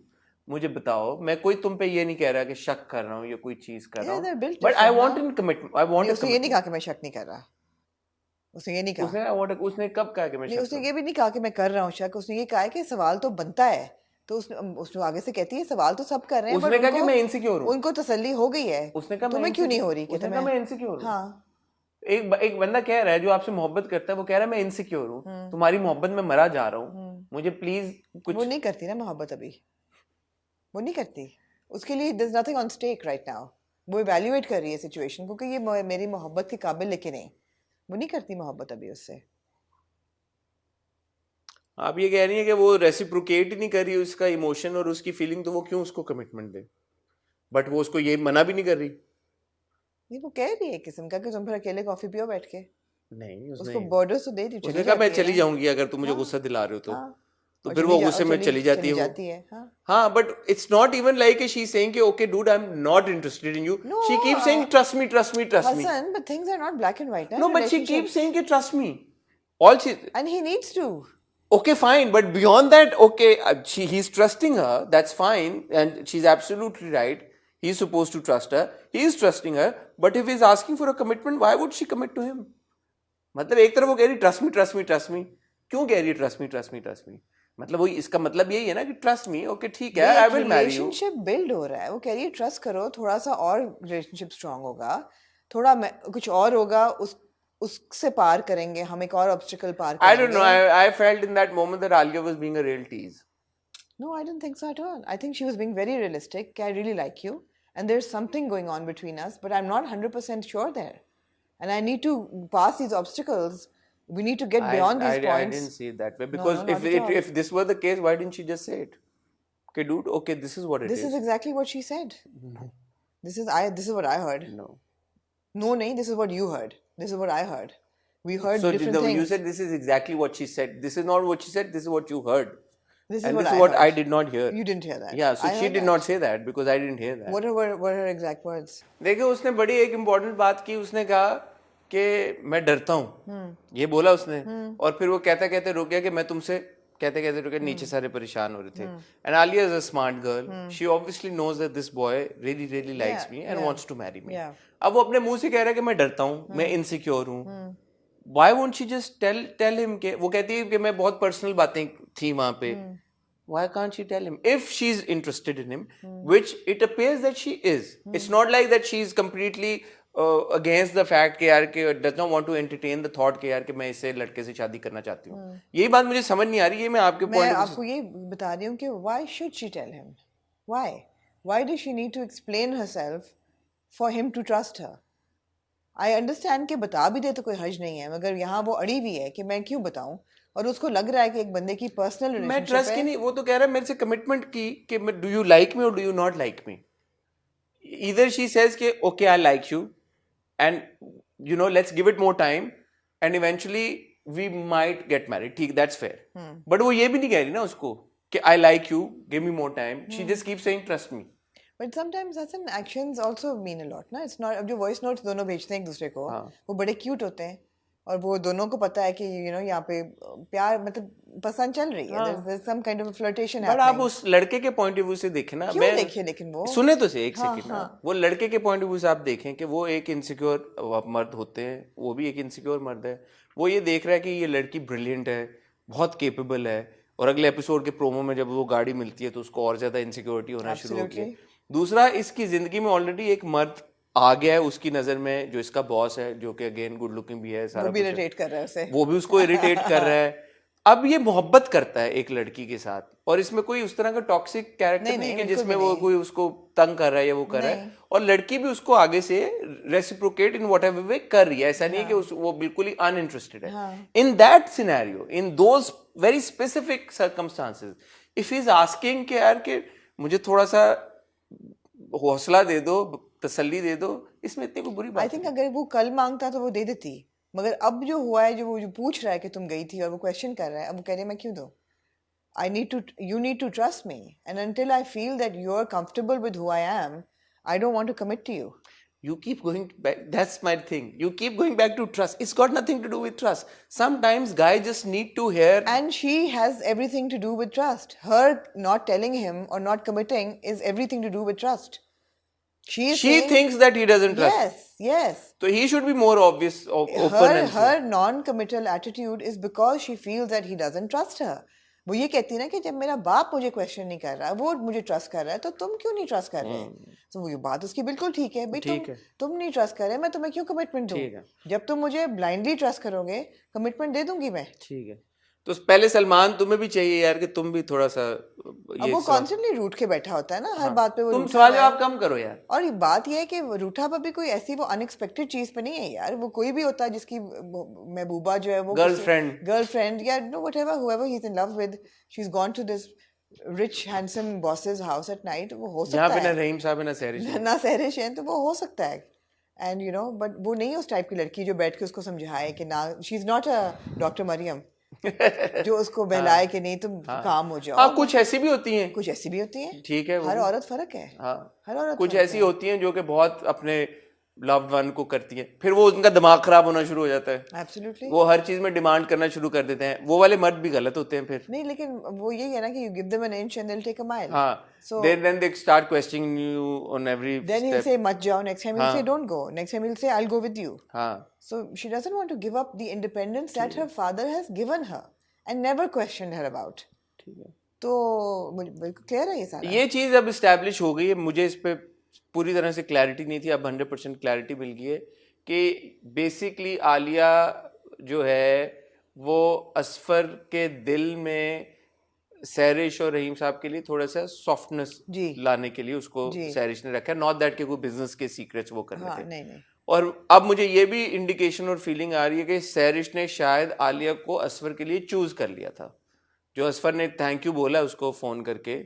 Speaker 1: मुझे बताओ, मैं कोई तुम पे ये नहीं कह रहा कि शक कर रहा हूँ या कोई चीज कर रहा
Speaker 2: Yeah, they're
Speaker 1: हूँ,
Speaker 2: built
Speaker 1: but I
Speaker 2: different,
Speaker 1: want
Speaker 2: हाँ।
Speaker 1: इन कमिटमेंट, आई वांट
Speaker 2: नहीं,
Speaker 1: अ
Speaker 2: उसने ये नहीं कहा
Speaker 1: कमिटमेंट।
Speaker 2: कि मैं शक नहीं कर रहा। उसने ये नहीं कहा।
Speaker 1: उसने कब कहा कि मैं
Speaker 2: नहीं,
Speaker 1: शक
Speaker 2: उसने
Speaker 1: कर
Speaker 2: ये भी नहीं कहा कि मैं कर रहा हूँ शक। उसने ये कहा है कि सवाल तो बनता है। तो उसने आगे से कहती है सवाल तो सब कर रहे हैं,
Speaker 1: उसने
Speaker 2: but
Speaker 1: कहा कि
Speaker 2: उनको-
Speaker 1: मैं इनसिक्योर हूँ।
Speaker 2: उनको तसल्ली हो गई है।
Speaker 1: उसने कहा
Speaker 2: तुम्हें क्यों नहीं हो रही? कि
Speaker 1: उसने कहा मैं इनसिक्योर हूँ।
Speaker 2: हाँ,
Speaker 1: एक बंदा कह रहा है जो आपसे मोहब्बत करता है, वो कह रहा है मैं इनसिक्योर हूँ, तुम्हारी मोहब्बत में मरा जा रहा हूँ, मुझे प्लीज कुछ।
Speaker 2: वो नहीं करती ना मोहब्बत अभी, वो नहीं करती। उसके लिए there's nothing on stake right now। वो इवैल्यूएट कर रही है सिचुएशन को कि ये मेरी मोहब्बत के काबिल लेके नहीं। वो नहीं करती मोहब्बत अभी उससे।
Speaker 1: आप ये कह रही है कि वो रेसिप्रोकेट ही नहीं कर रही उसका इमोशन और उसकी फीलिंग, तो वो क्यों उसको कमिटमेंट दे? बट वो उसको ये मना भी नहीं कर रही।
Speaker 2: नहीं, वो कह रही है किस्म का कि तुम फिर अकेले कॉफी पियो बैठ के।
Speaker 1: नहीं,
Speaker 2: उसको बॉर्डर्स तो दे दी,
Speaker 1: उसने कहा मैं चली जाऊंगी अगर तुम मुझे
Speaker 2: हाँ,
Speaker 1: गुस्सा दिला रहे हो तो।
Speaker 2: हाँ।
Speaker 1: तो
Speaker 2: और
Speaker 1: फिर वो गुस्से में चली जाती है वो।
Speaker 2: हाँ।
Speaker 1: हाँ, but it's not even like she saying कि okay dude I am not interested in you.
Speaker 2: No,
Speaker 1: she keep saying trust me, trust me, trust me.
Speaker 2: Hassan, but things are not black and white,
Speaker 1: no, but she keep saying कि trust me. All she
Speaker 2: and he needs to.
Speaker 1: Okay, fine, but beyond that, okay, he's trusting her, that's fine, and she's absolutely right. He's supposed to trust her. He is trusting her, but if he's asking for a commitment, why would she commit to him? मतलब एक तरफ वो कह रही trust me, trust me, trust मी, क्यों कह रही है trust me, trust me, trust मी? मतलब वो इसका मतलब यही है ना कि ट्रस्ट मी, ओके ठीक है, I will marry you.
Speaker 2: Relationship build हो रहा है, वो कह रही है ट्रस्ट करो, थोड़ा सा और रिलेशनशिप स्ट्रांग होगा, थोड़ा कुछ और होगा, उससे पार करेंगे हम, एक और ऑब्स्टिकल पार
Speaker 1: I don't
Speaker 2: करेंगे।
Speaker 1: know. I felt in that moment that Alia was being a real tease.
Speaker 2: No, I didn't think so at all. I think she was being very realistic. I really like you, and there's something going on between us, but I'm not 100% sure there, and I need to pass these obstacles. We need to get beyond these
Speaker 1: I
Speaker 2: points.
Speaker 1: didn't see it that way because
Speaker 2: no, not at all.
Speaker 1: if this were the case, why didn't she just say it? Okay, dude. Okay, this is what it
Speaker 2: This
Speaker 1: is.
Speaker 2: is exactly what she said.
Speaker 1: No,
Speaker 2: This is what I heard.
Speaker 1: no.
Speaker 2: No, this is what you heard. This is what I heard. We heard
Speaker 1: So
Speaker 2: different things.
Speaker 1: you said this is exactly what she said. This is not what she said. This is what you heard.
Speaker 2: This is
Speaker 1: And
Speaker 2: what
Speaker 1: this
Speaker 2: I
Speaker 1: is what
Speaker 2: heard.
Speaker 1: I did not hear.
Speaker 2: You didn't hear that.
Speaker 1: Yeah, so
Speaker 2: I
Speaker 1: she
Speaker 2: heard
Speaker 1: did
Speaker 2: that.
Speaker 1: not say that because I didn't hear that.
Speaker 2: What are her exact words?
Speaker 1: देखिए, उसने बड़ी एक important बात की। उसने कहा कि मैं डरता हूँ, ये बोला उसने, और फिर वो कहते कहते रुक गया कि मैं तुमसे कहते कहते रुके, नीचे सारे परेशान हो रहे थे। And Alia is a smart girl, she obviously knows that this boy really really likes me and wants to marry me. अब वो अपने मुंह से कह रहा है कि मैं डरता हूँ, मैं इनसिक्योर हूँ। Why won't she just tell him के वो कहती है कि मैं बहुत पर्सनल बातें थी वहां पे। Why can't she tell him if she's interested in him, which it appears that she is. It's not like that she's completely against the fact कि यार कि does not want to entertain the thought कि यार कि मैं इससे लड़के से शादी करना चाहती हूँ. यही बात मुझे समझ नहीं आ रही है. मैं आपके
Speaker 2: मैं
Speaker 1: पॉइंट
Speaker 2: आपको ये बता रही हूँ कि why should she tell him? Why does she need to explain herself for him to trust her? I understand कि बता भी दे तो कोई हर्ज नहीं है, मगर यहाँ वो अड़ी हुई है कि मैं क्यों बताऊं, और उसको लग रहा है कि एक बंदे की पर्सनल
Speaker 1: मैं
Speaker 2: रिलेशनशिप
Speaker 1: ट्रस्ट की नहीं, वो तो कह रहा है मेरे से कमिटमेंट की कि डू यू लाइक मी और do you not like me. Either she says कि okay I like you and you know let's give it more time and eventually we might get married. ठीक, that's fair. But वो ये भी नहीं कह रही ना उसको कि I like you, give me more time. She just keep saying trust me.
Speaker 2: But sometimes that's an actions also mean a lot ना. It's not, अब जो वॉइस नोट्स दोनों भेजते हैं एक दूसरे को, वो बड़े क्यूट होते हैं और वो दोनों को पता है कि यू नो यहाँ पे प्यार मतलब पसंद चल रही है. There's some kind of flirtation
Speaker 1: but आप
Speaker 2: happening.
Speaker 1: उस लड़के के पॉइंट ऑफ व्यू से देखें ना.
Speaker 2: क्यों देखिए, लेकिन वो
Speaker 1: सुने तो से एक सेकंड ना. वो लड़के के पॉइंट ऑफ व्यू से आप देखें कि वो एक इनसिक्योर मर्द होते हैं, वो भी एक इनसिक्योर मर्द है. वो ये देख रहा है कि ये लड़की ब्रिलियंट है, बहुत केपेबल है, और अगले एपिसोड के प्रोमो में जब वो गाड़ी मिलती है तो उसको और ज्यादा इनसिक्योरिटी होना शुरू होती है. दूसरा, इसकी जिंदगी में ऑलरेडी एक मर्द आ गया है उसकी नजर में जो इसका बॉस है, जो कि अगेन गुड लुकिंग भी है, सारा
Speaker 2: वो भी
Speaker 1: कुछ है.
Speaker 2: इरिटेट कर रहा है उसे.
Speaker 1: वो भी उसको इरिटेट कर रहा है. अब ये मोहब्बत करता है एक लड़की के साथ, और इसमें कोई उस तरह का टॉक्सिक कैरेक्टर नहीं कि जिसमें वो कोई उसको तंग कर रहा है या वो कर रहा है, और लड़की भी उसको आगे से रेसिप्रोकेट इन व्हाटएवर वे कर रही है. ऐसा नहीं है कि वो बिल्कुल ही अनइंटरेस्टेड है. In that scenario, in those very specific circumstances, if he is asking कि यार कि मुझे थोड़ा सा हौसला दे दो, तसल्ली दे दो, इसमें इतनी कोई बुरी बात
Speaker 2: आई थिंक अगर वो कल मांगता तो वो दे देती, मगर अब जो हुआ है, जो पूछ रहा है कि तुम गई थी और वो क्वेश्चन कर रहा है, अब वो कह रहे हैं मैं क्यों दूं. you need to trust me, and until I feel that you're comfortable with who I am, I don't want to commit to you.
Speaker 1: You keep going back. That's my thing. You keep going back to trust. It's got nothing to do with trust. Sometimes guys just need to hear.
Speaker 2: And she has everything to do with trust. Her not telling him or not committing is everything to do with trust. She saying,
Speaker 1: thinks that he doesn't trust.
Speaker 2: Yes.
Speaker 1: So he should be more obvious, open and
Speaker 2: her non-committal attitude is because she feels that he doesn't trust her. वो ये कहती है ना कि जब मेरा बाप मुझे क्वेश्चन नहीं कर रहा, वो मुझे ट्रस्ट कर रहा है, तो तुम क्यों नहीं ट्रस्ट कर रहे? तो वो ये बात उसकी बिल्कुल ठीक है भाई. तुम नहीं ट्रस्ट कर रहे, मैं तुम्हें क्यों कमिटमेंट दूं? जब तुम मुझे ब्लाइंडली ट्रस्ट करोगे, कमिटमेंट दे दूंगी मैं.
Speaker 1: ठीक है. तो पहले सलमान तुम्हें भी चाहिए यार कि तुम भी थोड़ा सा
Speaker 2: अब वो कॉन्स्टेंटली रूठ के बैठा होता है ना हर बात पे. वो
Speaker 1: तुम सवाल जवाब कम करो यार.
Speaker 2: और ये बात ये है कि रूठा पर भी कोई ऐसी वो अनएक्सपेक्टेड चीज पे नहीं है यार. वो कोई भी होता है जिसकी महबूबा जो है वो गर्लफ्रेंड या no whatever whoever he is in love with, she is gone to this rich handsome boss's house at night. वो हो सकता है
Speaker 1: जहां पे ना रहीम साहब ना
Speaker 2: सहरिश है, तो वो हो सकता है. एंड यू नो, बट वो नहीं है उस टाइप की लड़की जो बैठ के उसको समझाए कि ना, she is not a doctor Maryam जो उसको बहलाए कि नहीं तुम काम हो जाओ.
Speaker 1: हाँ, कुछ ऐसी भी होती हैं, ठीक है.
Speaker 2: हर औरत फर्क है.
Speaker 1: हर औरत कुछ ऐसी होती हैं जो कि बहुत अपने लव्ड वन को करती हैं, फिर वो उनका दिमाग खराब होना शुरू हो जाता है.
Speaker 2: Absolutely.
Speaker 1: वो हर चीज में डिमांड करना शुरू कर देते हैं. वो वाले मर्द भी गलत होते हैं फिर.
Speaker 2: नहीं, लेकिन वो यही है ना कि you give them an inch and they'll take a mile.
Speaker 1: हाँ.
Speaker 2: So
Speaker 1: then they start questioning you on every
Speaker 2: then
Speaker 1: step.
Speaker 2: he'll say मत जाओ, next time he'll say don't go, next time he'll say I'll go with you.
Speaker 1: हाँ.
Speaker 2: So she doesn't want to give up the independence that her father has given her and never questioned her about.
Speaker 1: ठीक है.
Speaker 2: तो मुझे बिल्कुल clear है ये सारा.
Speaker 1: ये चीज अब एस्टैब्लिश हो गई है. मुझे इस पे पूरी तरह से क्लैरिटी नहीं थी, अब 100% क्लैरिटी मिल गई है कि बेसिकली आलिया जो है वो असफर के दिल में सहरिश और रहीम साहब के लिए थोड़ा सा सॉफ्टनेस लाने के लिए उसको सहरिश ने रखा है. नॉट दैट कि कोई बिजनेस के सीक्रेट्स वो करने थे.
Speaker 2: नहीं.
Speaker 1: और अब मुझे ये भी इंडिकेशन और फीलिंग आ रही है कि सहरिश ने शायद आलिया को असफर के लिए चूज कर लिया था. जो असफर ने थैंक यू बोला उसको फोन करके.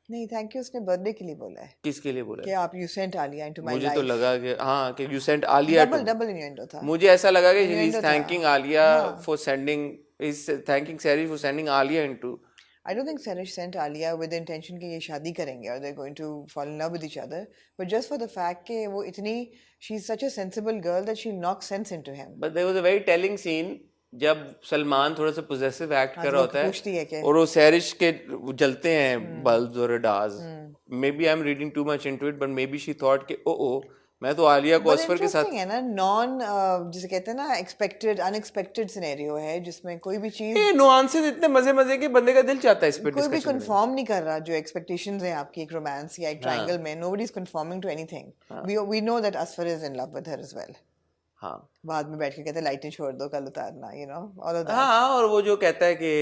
Speaker 2: नहीं, थैंक यू उसने बर्थडे के लिए बोला है.
Speaker 1: किसके लिए बोला है?
Speaker 2: कि आप you sent Alia into my life.
Speaker 1: मुझे तो लगा कि हाँ कि यू सेंट आलिया.
Speaker 2: डबल इन्वेंटो था.
Speaker 1: मुझे ऐसा लगा कि he is thanking Alia for sending, is thanking Sahrish for sending Alia into.
Speaker 2: I don't think Sarish sent Alia with the intention कि ये शादी करेंगे or they're going to fall in love with each other, but just for the fact कि वो इतनी, she's such a sensible girl that she'll knock sense into him.
Speaker 1: But there was a very telling scene जब सलमान थोड़ा सा possessive act कर रहा होता है और वो सहरिश के जलते हैं bulbs और radaas. Maybe I'm reading too much into it, but maybe she thought कि oh मैं तो आलिया को
Speaker 2: बट
Speaker 1: असफर के साथ
Speaker 2: इंटरेस्टिंग है ना, नॉन जिसे कहते हैं ना एक्सपेक्टेड अनएक्सपेक्टेड सिनेरियो है जिसमें कोई भी चीज,
Speaker 1: ये नुआंसेस इतने मजे मजे के बंदे का दिल चाहता है इस पे
Speaker 2: कोई भी
Speaker 1: डिस्कशन में।
Speaker 2: कंफर्म नहीं कर रहा जो एक्सपेक्टेशंस हैं आपकी एक रोमांस या एक
Speaker 1: हाँ
Speaker 2: ट्रायंगल में, nobody is confirming to anything. We know that Asfar is in love with her as well.
Speaker 1: हाँ
Speaker 2: बाद में बैठ के कहते हैं लाइटें छोड़ दो कल उतारना, you know all of that.
Speaker 1: हाँ, और वो जो कहता है कि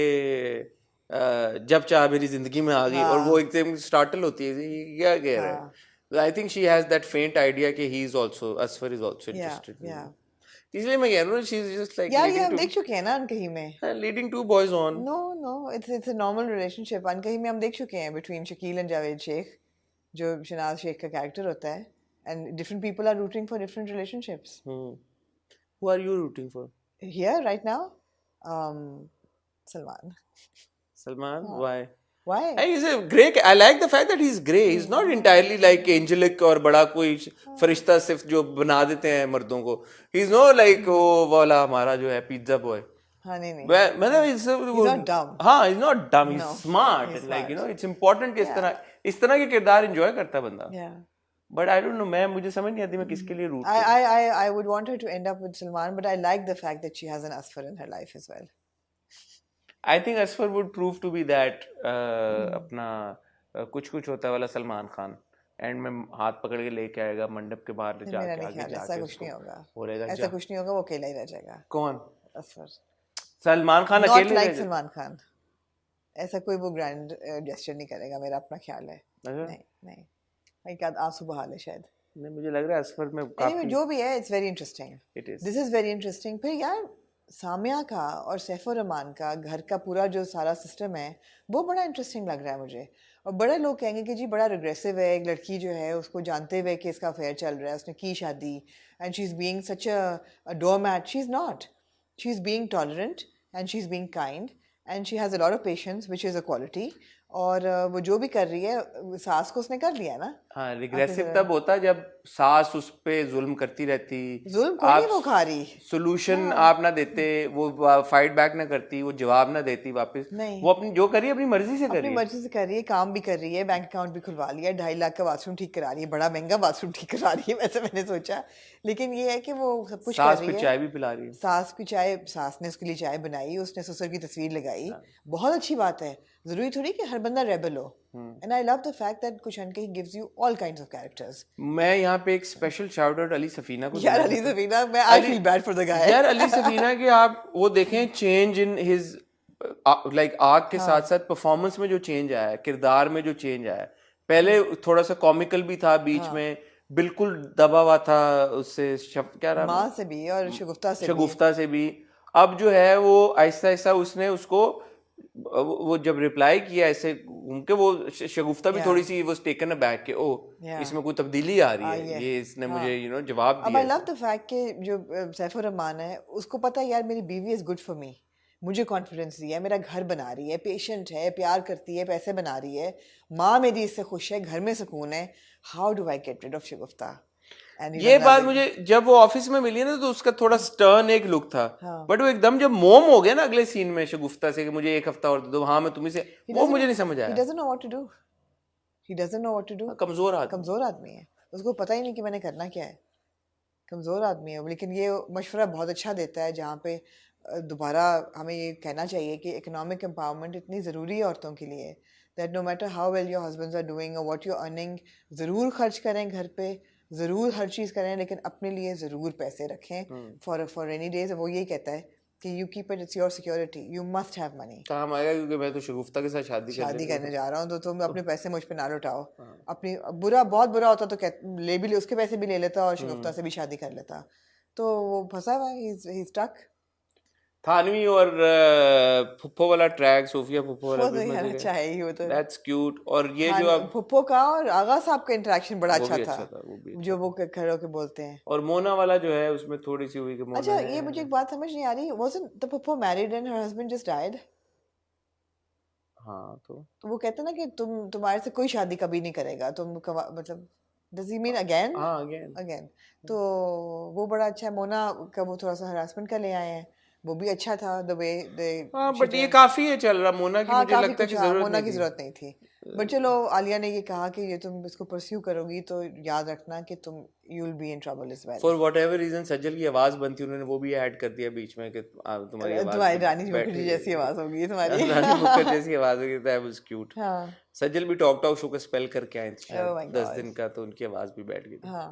Speaker 1: जब चाह मेरी जिंदगी में आ गई, और वो एकदम स्टार्टल होती है, ये क्या कह रहा है। I think she has that फेंट आइडिया कि he is also, Asfar is also interested.
Speaker 2: या
Speaker 1: इसलिए मैं कह रहा हूँ शी इज जस्ट लाइक
Speaker 2: यार ये हम देख चुके हैं ना अनकही में।
Speaker 1: Leading two boys on.
Speaker 2: No no, it's a normal relationship. Ankahi में हम देख चुके हैं बिटवीन शकील एंड जावेद शेख, जो शनाज शेख का कैरेक्टर होता है, and different people are rooting for different relationships.
Speaker 1: Who are you rooting for?
Speaker 2: Here right now Salman.
Speaker 1: Salman, why?
Speaker 2: Why?
Speaker 1: Hey, he's a grey. I like the fact that he's grey. He's not entirely like angelic और बड़ा कोई फरिश्ता सिर्फ जो बना देते हैं मर्दों को. He's no like वो वाला हमारा जो है पिज्जा बॉय.
Speaker 2: हाँ नहीं नहीं,
Speaker 1: मतलब
Speaker 2: he's not dumb.
Speaker 1: हाँ, he's not dumb. He's
Speaker 2: No,
Speaker 1: smart.
Speaker 2: he's
Speaker 1: Like you know,
Speaker 2: smart.
Speaker 1: it's important कि इस तरह के किरदार enjoy करता है बंदा.
Speaker 2: yeah.
Speaker 1: But I don't know, मुझे समझ नहीं आती मैं किसके लिए root
Speaker 2: I would want her to end up with Salman, but I like the fact that she has an Asfar in her life as well.
Speaker 1: I think Asfar would prove to be that अपना कुछ कुछ होता है वाला Salman Khan, and में हाथ पकड़ के लेके आएगा मंडप के बाहर ले
Speaker 2: मेरा
Speaker 1: जाके,
Speaker 2: नहीं
Speaker 1: आगे
Speaker 2: ख्याल, ऐसा
Speaker 1: जाके
Speaker 2: कुछ नहीं होगा,
Speaker 1: हो रहेगा।
Speaker 2: ऐसा कुछ नहीं होगा, वो अकेला ही रह जाएगा
Speaker 1: कौन?
Speaker 2: असफर।
Speaker 1: सलमान खान
Speaker 2: Not
Speaker 1: अकेले
Speaker 2: like
Speaker 1: रह जाए-
Speaker 2: सलमान खान, ऐसा कोई वो ग्रैंड जेस्चर नहीं करेगा, मेरा अपना ख्याल है।
Speaker 1: अच्छा?
Speaker 2: नहीं नहीं, एक आध आंसू बहा ले शायद।
Speaker 1: नहीं, मुझे लग रहा है असफर में
Speaker 2: Anyway,
Speaker 1: काफी
Speaker 2: जो भी है, it's very interesting.
Speaker 1: It is.
Speaker 2: This is very interesting. फिर यार सामिया का और सैफ और रहमान का घर का पूरा जो सारा सिस्टम है वो बड़ा इंटरेस्टिंग लग रहा है मुझे। और बड़े लोग कहेंगे कि जी बड़ा रिग्रेसिव है, एक लड़की जो है उसको जानते हुए कि इसका अफेयर चल रहा है, उसने की शादी, and she is being such a doormat. She is not, she is being tolerant and she is being kind and she has a lot of patience which is a quality. और वो जो भी कर रही है सास को उसने कर लिया ना।
Speaker 1: हाँ, रिग्रेसिव तब होता है जब सास उस पे जुल्म करती रहती,
Speaker 2: जुल्म कोई नहीं वो खा रही,
Speaker 1: सोल्यूशन आप ना देते, वो फाइट बैक ना करती, वो जवाब ना देती वापस,
Speaker 2: नहीं।
Speaker 1: वो अपनी जो करी अपनी मर्जी से
Speaker 2: अपनी
Speaker 1: करी।
Speaker 2: मर्जी से कर रही है, काम भी कर रही है, बैंक अकाउंट भी खुलवा लिया, 2.5 लाख का बाथरूम ठीक करा रही है, बड़ा महंगा बाथरूम ठीक करा रही है वैसे मैंने सोचा। लेकिन ये है कि वो सब कुछ कर
Speaker 1: सास
Speaker 2: रही
Speaker 1: पे
Speaker 2: है।
Speaker 1: चाय भी पिला रही है।
Speaker 2: सास की चाय, सास ने उसके लिए चाय बनाई, उसने ससुर की तस्वीर लगाई, बहुत अच्छी बात है। जरूरी थोड़ी कि हर बंदा रेबल हो। And I love the fact that कुशन के gives you all kinds of characters.
Speaker 1: मैं यहाँ पे एक special shout out Ali Safina को
Speaker 2: यार अली सफीना, मैं I feel bad for the guy.
Speaker 1: यार अली सफीना के आप वो देखें change in his like arc के साथ साथ परफॉर्मेंस में जो चेंज आया है, किरदार में जो चेंज आया है। पहले थोड़ा सा कॉमिकल भी था, बीच में बिल्कुल दबा हुआ था उससे क्या रहा,
Speaker 2: माँ से भी और
Speaker 1: शगुफ्ता से भी। अब जो है वो आहिस्ता आहिस्ता उसने उसको वो जब रिप्लाई किया ऐसे घूम के, वो शगुफ्ता भी थोड़ी सी वो टेकन अबैक के इसमें कोई तब्दीली आ रही है, ये इसने मुझे जवाब दिया।
Speaker 2: अब आई लव द फैक्ट कि जो सैफ और रहमान है उसको पता है यार मेरी बीवी इज गुड फॉर मी, मुझे कॉन्फिडेंस दिया है, मेरा घर बना रही है, पेशेंट है, प्यार करती है, पैसे बना रही है, माँ मेरी इससे खुश है, घर में सुकून है। How do I get rid of Shagufta?
Speaker 1: ये बात मुझे जब वो ऑफिस में मिली ना तो उसका थोड़ा स्टर्न एक लुक था, बट वो एकदम जब मोम हो गया ना अगले सीन में शगुफ्ता से कि मुझे 1 हफ्ता और दे दो, हाँ मैं तुम्हें से, वो मुझे नहीं समझ आया।
Speaker 2: He doesn't know what to do. He doesn't know what to do. कमजोर आदमी है, उसको पता ही नहीं कि मैंने करना क्या है, कमजोर आदमी है। लेकिन ये मशवरा बहुत अच्छा देता है जहाँ पे दोबारा हमें ये कहना चाहिए कि इकोनॉमिक एम्पावरमेंट इतनी ज़रूरी है औरतों के लिए, that no matter how well your husbands are doing और व्हाट यू आर अर्निंग, ज़रूर खर्च करें घर पे, ज़रूर हर चीज़ करें, लेकिन अपने लिए ज़रूर पैसे रखें फॉर रेनी डेज। वो यही कहता है कि you keep it, it's your security, you must have money.
Speaker 1: काम आएगा क्योंकि मैं तो शगुफ्ता के साथ शादी
Speaker 2: करने जा रहा हूँ, तो तुम अपने पैसे मुझ पे ना लुटाओ। अपनी बहुत बुरा होता तो ले भी उसके पैसे भी ले लेता और शगुफ्ता से भी शादी कर लेता। तो वो फंसा हुआ है, ही स्टक।
Speaker 1: थानवी और फुप्पो वाला ट्रैक, सोफिया फुप्पो वाला
Speaker 2: भी मजे अच्छा है ही, वो तो
Speaker 1: दैट्स क्यूट। और ये जो अब
Speaker 2: फुप्पो का और आगा साहब का इंटरेक्शन बड़ा अच्छा था, जो वो खड़े होके बोलते हैं।
Speaker 1: और मोना वाला जो है उसमें थोड़ी सी हुई कि मोना
Speaker 2: अच्छा ये मुझे एक बात समझ नहीं आ रही, wasn't the Puppo married and her husband just died?
Speaker 1: हाँ तो
Speaker 2: वो कहते ना कि तुम्हारे से कोई शादी कभी नहीं करेगा, मतलब does he mean again?
Speaker 1: हाँ again।
Speaker 2: तो वो बड़ा अच्छा है। मोना का वो थोड़ा सा हरासमेंट का ले आए हैं, वो भी अच्छा था द वे दे
Speaker 1: हाँ बट ये काफी है चल रहा मोना की,
Speaker 2: हाँ
Speaker 1: मुझे
Speaker 2: काफी
Speaker 1: लगता है
Speaker 2: कुछ
Speaker 1: कि
Speaker 2: हाँ
Speaker 1: जरूरत
Speaker 2: मोना
Speaker 1: नहीं
Speaker 2: की
Speaker 1: थी।
Speaker 2: जरूरत नहीं थी बट चलो आलिया ने ये कहा कि ये तुम इसको परस्यू करोगी तो याद रखना कि तुम you will be in trouble as well
Speaker 1: for whatever reason Sajal की आवाज बनती उन्होंने वो भी ऐड कर दिया बीच में कि तुम्हारी आवाज
Speaker 2: तुम्हारी
Speaker 1: भी
Speaker 2: रानी मुखर्जी
Speaker 1: बैठी
Speaker 2: जैसी आवाज होगी तुम्हारी
Speaker 1: रानी मुखर्जी जैसी आवाज होगी, दैट वाज क्यूट।
Speaker 2: हाँ
Speaker 1: सज्जल भी टॉक शो का स्पेल करके आए थे
Speaker 2: Oh my
Speaker 1: शायद 10
Speaker 2: God.
Speaker 1: दिन का, तो उनकी आवाज भी बैठ गई थी।
Speaker 2: हाँ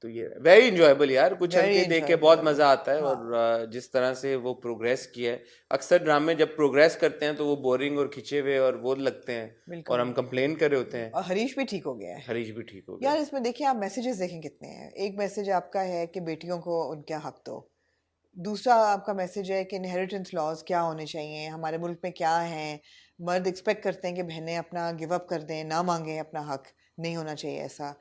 Speaker 1: तो ये वेरी इंजॉयबल यार, कुछ
Speaker 2: Very
Speaker 1: हल्के देख के
Speaker 2: enjoyable,
Speaker 1: बहुत
Speaker 2: very.
Speaker 1: मजा आता है।
Speaker 2: हाँ.
Speaker 1: और जिस तरह से वो प्रोग्रेस किया है, अक्सर ड्रामे जब प्रोग्रेस करते हैं तो वो बोरिंग और खिंचे हुए और वो लगते हैं
Speaker 2: बिल्कुल।
Speaker 1: और हम कंप्लेन कर रहे होते हैं।
Speaker 2: और हरीश भी ठीक हो गया है
Speaker 1: हरीश भी ठीक हो गया।
Speaker 2: यार इसमें देखिए आप मैसेजेस देखें कितने हैं। एक मैसेज आपका है कि बेटियों को उनका हक दो, दूसरा आपका मैसेज है कि इनहेरिटेंस लॉज क्या होने चाहिए, हमारे मुल्क में क्या हैं, मर्द एक्सपेक्ट करते हैं कि बहनें अपना गिव अप कर दें, ना मांगें अपना हक, नहीं होना चाहिए ऐसा।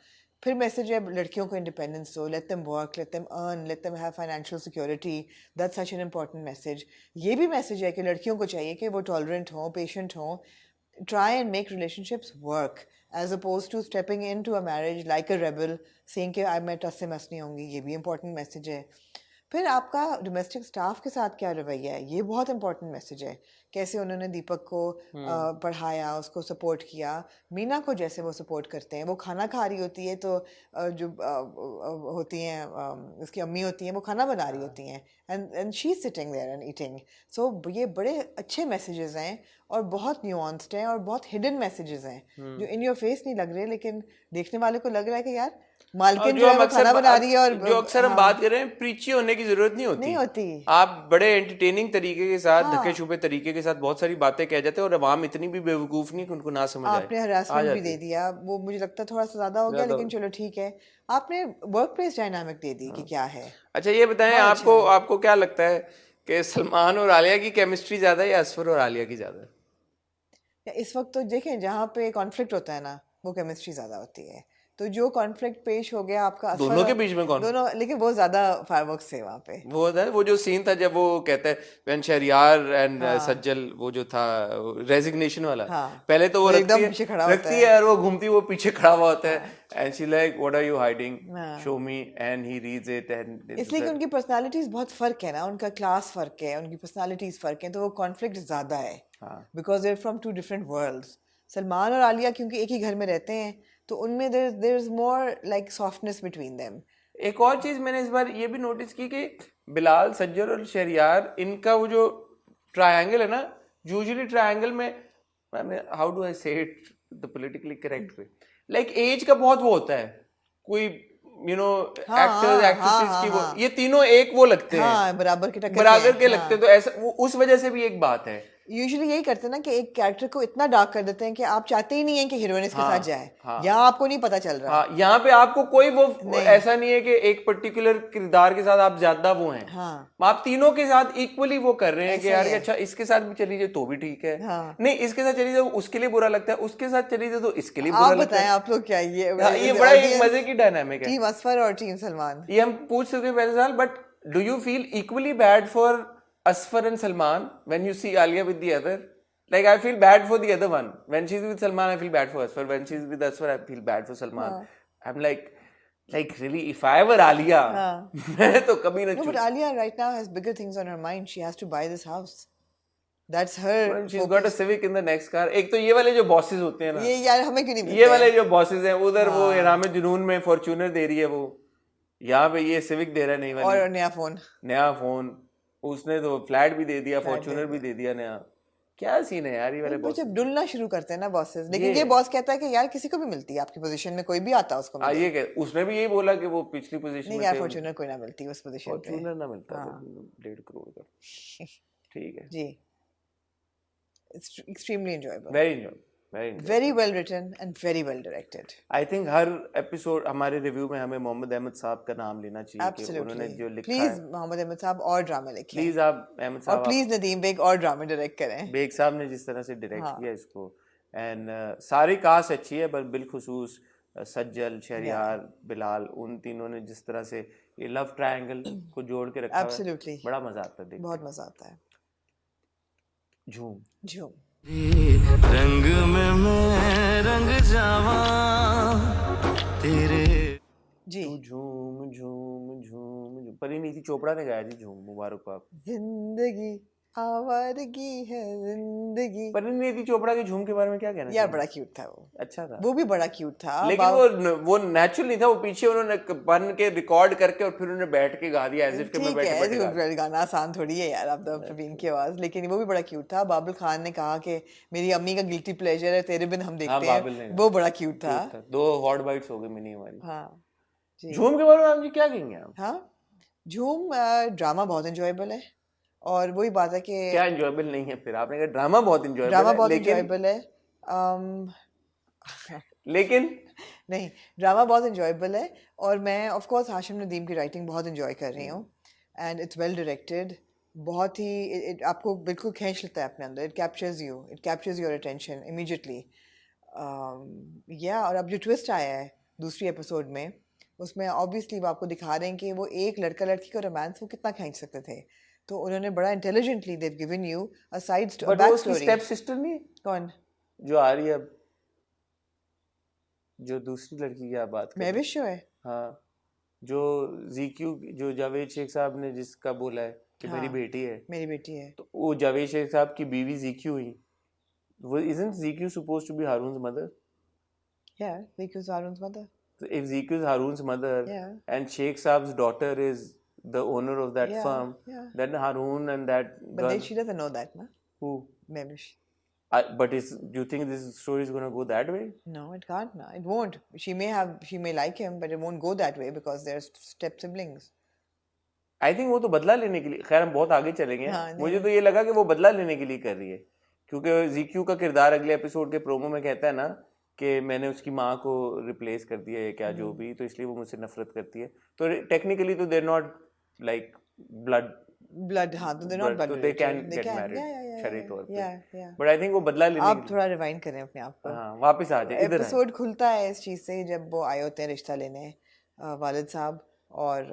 Speaker 2: फिर मैसेज है लड़कियों को इंडिपेंडेंस दो, let them work, let them earn, let them have financial security, that's such an important message. ये भी मैसेज है कि लड़कियों को चाहिए कि वो टॉलरेंट हों, पेशेंट हों, try and make relationships work as opposed to stepping into a marriage like a rebel saying कि मैं टस से मस नहीं होंगी। ये भी इम्पोर्टेंट मैसेज है। फिर आपका डोमेस्टिक स्टाफ के साथ क्या रवैया है, ये बहुत इंपॉर्टेंट मैसेज है। कैसे उन्होंने दीपक को पढ़ाया, उसको सपोर्ट किया, मीना को जैसे वो सपोर्ट करते हैं। वो खाना खा रही होती है तो जो होती हैं उसकी अम्मी होती हैं, वो खाना बना रही होती हैं and she is sitting there and eating. So ये बड़े अच्छे मैसेजेस हैं और बहुत न्यूआंस्ड हैं और बहुत हिडन मैसेजेस हैं जो इन योर फेस नहीं लग रहे, लेकिन देखने वाले को लग रहा है कि यार मालकिन जो है वो खाना बना रही है। और
Speaker 1: जो अक्सर हम बात कर रहे हैं, प्रीची होने की जरूरत नहीं होती। आप बड़े एंटरटेनिंग तरीके के साथ, ढके छुपे तरीके के साथ बहुत सारी बातें कह जाते हैं और आवाम इतनी भी बेवकूफ नहीं कि उनको ना समझ आए।
Speaker 2: आपने हरासमेंट भी दे दिया, वो मुझे लगता है थोड़ा सा ज्यादा हो गया, लेकिन चलो ठीक है। आपने वर्क प्लेस डायनामिक दे दी कि क्या है।
Speaker 1: अच्छा ये बताएं, आपको क्या लगता है कि सलमान और आलिया की केमिस्ट्री ज्यादा है या असफर और आलिया की ज्यादा है?
Speaker 2: इस वक्त तो देखें जहाँ पे कॉन्फ्लिक्ट होता है ना, वो केमिस्ट्री ज्यादा होती है। तो जो कॉन्फ्लिक्ट पेश हो गया आपका
Speaker 1: दोनों के बीच में
Speaker 2: दोनों, लेकिन वो ज्यादा फायरवर्क्स थे वहाँ पे।
Speaker 1: वो जो सीन था जब वो कहता है व्हेन शहरियार एंड सज्जल, वो जो था रेजिग्नेशन वाला। पहले तो वो रखती है और वो घूमती, वो पीछे खड़ा हुआ होता है and she like what are you hiding, show me, and he reads it. And
Speaker 2: इसलिए कि उनकी पर्सनालिटीज बहुत फर्क है ना, उनका क्लास फर्क है, उनकी पर्सनालिटीज फर्क है, तो वो कॉन्फ्लिक्ट ज्यादा है because they are from two different worlds. Salman और आलिया क्योंकि एक ही घर में रहते हैं तो उनमें there is more like softness between them. एक
Speaker 1: और चीज मैंने इस बार ये भी नोटिस की कि बिलाल, सज्जल और शहरियार, इनका वो जो ट्रायंगल है ना, यूजुअली ट्रायंगल में, how do I say it the politically correct way, like age का बहुत वो होता है, कोई एक्टर्स एक्ट्रेसेस की वो, ये तीनों एक वो लगते हैं, बराबर के लगते हैं। तो ऐसा उस वजह से भी एक बात है, यूजुअली यही करते हैं ना कि एक कैरेक्टर को इतना डार्क कर देते हैं कि आप चाहते ही नहीं है कि हीरोइन इसके साथ जाए। यहाँ आपको नहीं पता चल रहा। यहाँ पे आपको कोई वो ऐसा नहीं है कि एक पर्टिकुलर किरदार के साथ आप ज्यादा वो हैं। आप तीनों के साथ इक्वली वो कर रहे हैं कि यार अच्छा इसके साथ भी चली जाए तो भी ठीक है, नहीं इसके साथ चली जाए उसके लिए बुरा लगता है, उसके साथ चली जाए तो इसके लिए बुरा लगता है। आप लोग क्या ये बड़ा एक मजे की डायनामिक है, टीम असफर और टीम सलमान। ये हम पूछ सकते हैं पहले साल, but do you feel equally bad for Asfar and Salman when you see Alia with the other? Like I feel bad for the other one. When she's with Salman, I feel bad for Asfar. When she's with Asfar, I feel bad for Salman. I'm like really, if I were Alia, मैं तो कभी ना. No, but Alia right now has bigger things on her mind. She has to buy this house. That's her. Well, she's got a Civic in the next car. एक तो ये वाले जो bosses होते हैं ना. ये यार हमें क्यों नहीं मिलते? ये वाले जो bosses हैं, उधर वो इनाम जुनून में Fortuner दे रही है वो. यहाँ पे ये Civic दे रहा है, नहीं वाली. और नया फोन. उसने तो फ्लैट भी दे दिया, फॉर्च्यूनर भी दे दिया नया। क्या सीन है यार ये वाले बॉस। जब डुलना शुरू करते हैं ना बॉसेस, लेकिन ये बॉस कहता है कि यार किसी को भी मिलती है आपकी पोजीशन में, कोई भी आता उसको मिलता है। ये उसने भी यही बोला कि वो पिछली पोजीशन में, नहीं यार फॉर्च्यूनर कोई ना मिलती उस पोजीशन पे, फॉर्च्यूनर ना मिलता 1.5 करोड़ का। ठीक है जी, it's extremely enjoyable, very enjoyable, very well written and very well directed. I think हर एपिसोड हमारे रिव्यू में हमें मोहम्मद अहमद साहब का नाम लेना चाहिए कि उन्होंने जो लिखा है। प्लीज मोहम्मद अहमद साहब और ड्रामे लिखें, प्लीज आप अहमद साहब, और प्लीज नदीम बेग और ड्रामे डायरेक्ट करें। बेग साहब ने जिस तरह से डायरेक्ट किया इसको, एंड सारी कास्ट अच्छी है, पर बिलखुसूस सज्जल, शहरियार, बिलाल, उन तीनों ने जिस तरह से ये लव ट्रायंगल को जोड़ के रखा है, बड़ा मजा आता है, बहुत मजा आता है। झूम झूम रंग में मैं रंग जावा तेरे जी, झूम झूम झूम, परिणीति चोपड़ा ने गाया थी झूम, मुबारक हो आप।
Speaker 2: जिंदगी आवारगी है जिंदगी।
Speaker 1: परिणीति चोपड़ा के झूम के बारे में क्या कहना
Speaker 2: यार
Speaker 1: चाहिए?
Speaker 2: बड़ा क्यूट था वो।
Speaker 1: अच्छा था,
Speaker 2: वो भी बड़ा क्यूट था।
Speaker 1: लेकिन वो नेचुरल नहीं था, वो पीछे उन्होंने बन के रिकॉर्ड करके और फिर उन्होंने बैठ के गा दिया, एज इफ कि मैं
Speaker 2: ठीक
Speaker 1: बैठे बैठे गा
Speaker 2: है, गाना आसान थोड़ी है यार, अब तो प्रवीण की आवाज। लेकिन वो भी बड़ा क्यूट था। बाबुल खान ने कहा कि मेरी अम्मी का गिल्टी प्लेजर है तेरे बिन हम
Speaker 1: हाँ,
Speaker 2: देखते
Speaker 1: बाबुल ने
Speaker 2: हैं,
Speaker 1: कहा।
Speaker 2: वो बड़ा क्यूट था।
Speaker 1: cute था। 2 हॉट बाइट्स हो गई मिनी हमारी।
Speaker 2: हाँ जी।
Speaker 1: झूम के बारे में आप जी क्या कहेंगे आप?
Speaker 2: हाँ, झूम ड्रामा बहुत एंजॉयबल है, और वही बात है कि
Speaker 1: क्या एंजॉयबल नहीं है? फिर आपने कहा ड्रामा बहुत एंजॉयबल
Speaker 2: ड्रामा
Speaker 1: है,
Speaker 2: बहुत
Speaker 1: लेकिन
Speaker 2: एंजॉयबल है। अम,
Speaker 1: लेकिन
Speaker 2: नहीं, ड्रामा बहुत एंजॉयबल है, और मैं ऑफ कोर्स हाशिम नदीम की राइटिंग बहुत एंजॉय कर रही हूँ, एंड इट्स वेल डायरेक्टेड। बहुत ही आपको बिल्कुल खींच लेता है अपने अंदर। It captures your attention immediately. या और अब जो ट्विस्ट आया है दूसरी एपिसोड में, उसमें ऑब्वियसली वो आपको दिखा रहे हैं कि वो एक लड़का लड़की का रोमांस वो कितना खींच सकते थे। तो उन्होंने बड़ा intelligently they've given you a side
Speaker 1: but वो उसकी स्टेप सिस्टर नहीं है
Speaker 2: कौन?
Speaker 1: जो आ रही है अब, जो दूसरी लड़की की आप बात कर रहे हैं?
Speaker 2: महविश शो है।
Speaker 1: हाँ, जो जीक्यू, जो जावेद शेख साहब ने जिसका बोला है कि मेरी
Speaker 2: हाँ,
Speaker 1: बेटी है,
Speaker 2: मेरी बेटी है।
Speaker 1: तो वो जावेद शेख साहब की बीवी जीक्यू हुई। वो isn't ZQ supposed to be Harun's mother?
Speaker 2: Yeah, because Arun's mother.
Speaker 1: So if ZQ is Harun's mother
Speaker 2: Yeah.
Speaker 1: and Sheikh Saab's daughter is the owner of that
Speaker 2: Yeah,
Speaker 1: firm,
Speaker 2: yeah.
Speaker 1: then Harun and that
Speaker 2: But
Speaker 1: girl,
Speaker 2: then she doesn't know that, na?
Speaker 1: who?
Speaker 2: Maybe.
Speaker 1: But do you think this story is going to go that way?
Speaker 2: No, it can't. Na. It won't. She may like him, but it won't go that way because they're step siblings.
Speaker 1: I think वो तो बदला लेने के लिए, खैर हम बहुत आगे चलेंगे।
Speaker 2: हाँ, नहीं।
Speaker 1: मुझे तो ये लगा कि वो बदला लेने के लिए कर रही है, क्योंकि ZQ का किरदार अगले एपिसोड के प्रोमो में कहता है ना कि मैंने उसकी माँ को रिप्लेस कर दिया है क्या जो भी, तो इसलिए वो मुझसे नफरत करती है। तो टेक्निकली तो देयर नॉट लाइक ब्लड,
Speaker 2: हाँ, तो they're not blood
Speaker 1: तो they can
Speaker 2: related. They
Speaker 1: get
Speaker 2: can.
Speaker 1: Married
Speaker 2: Yeah.
Speaker 1: शरई तौर पे।
Speaker 2: Yeah.
Speaker 1: बट आई थिंक वो बदला लेने
Speaker 2: आप
Speaker 1: के
Speaker 2: थोड़ा रिवाइंड करें अपने आप को।
Speaker 1: हाँ, वापस आ जाए, इधर आए।
Speaker 2: एपिसोड खुलता है इस चीज़ से जब वो आए होते हैं रिश्ता लेने, वालिद साहब और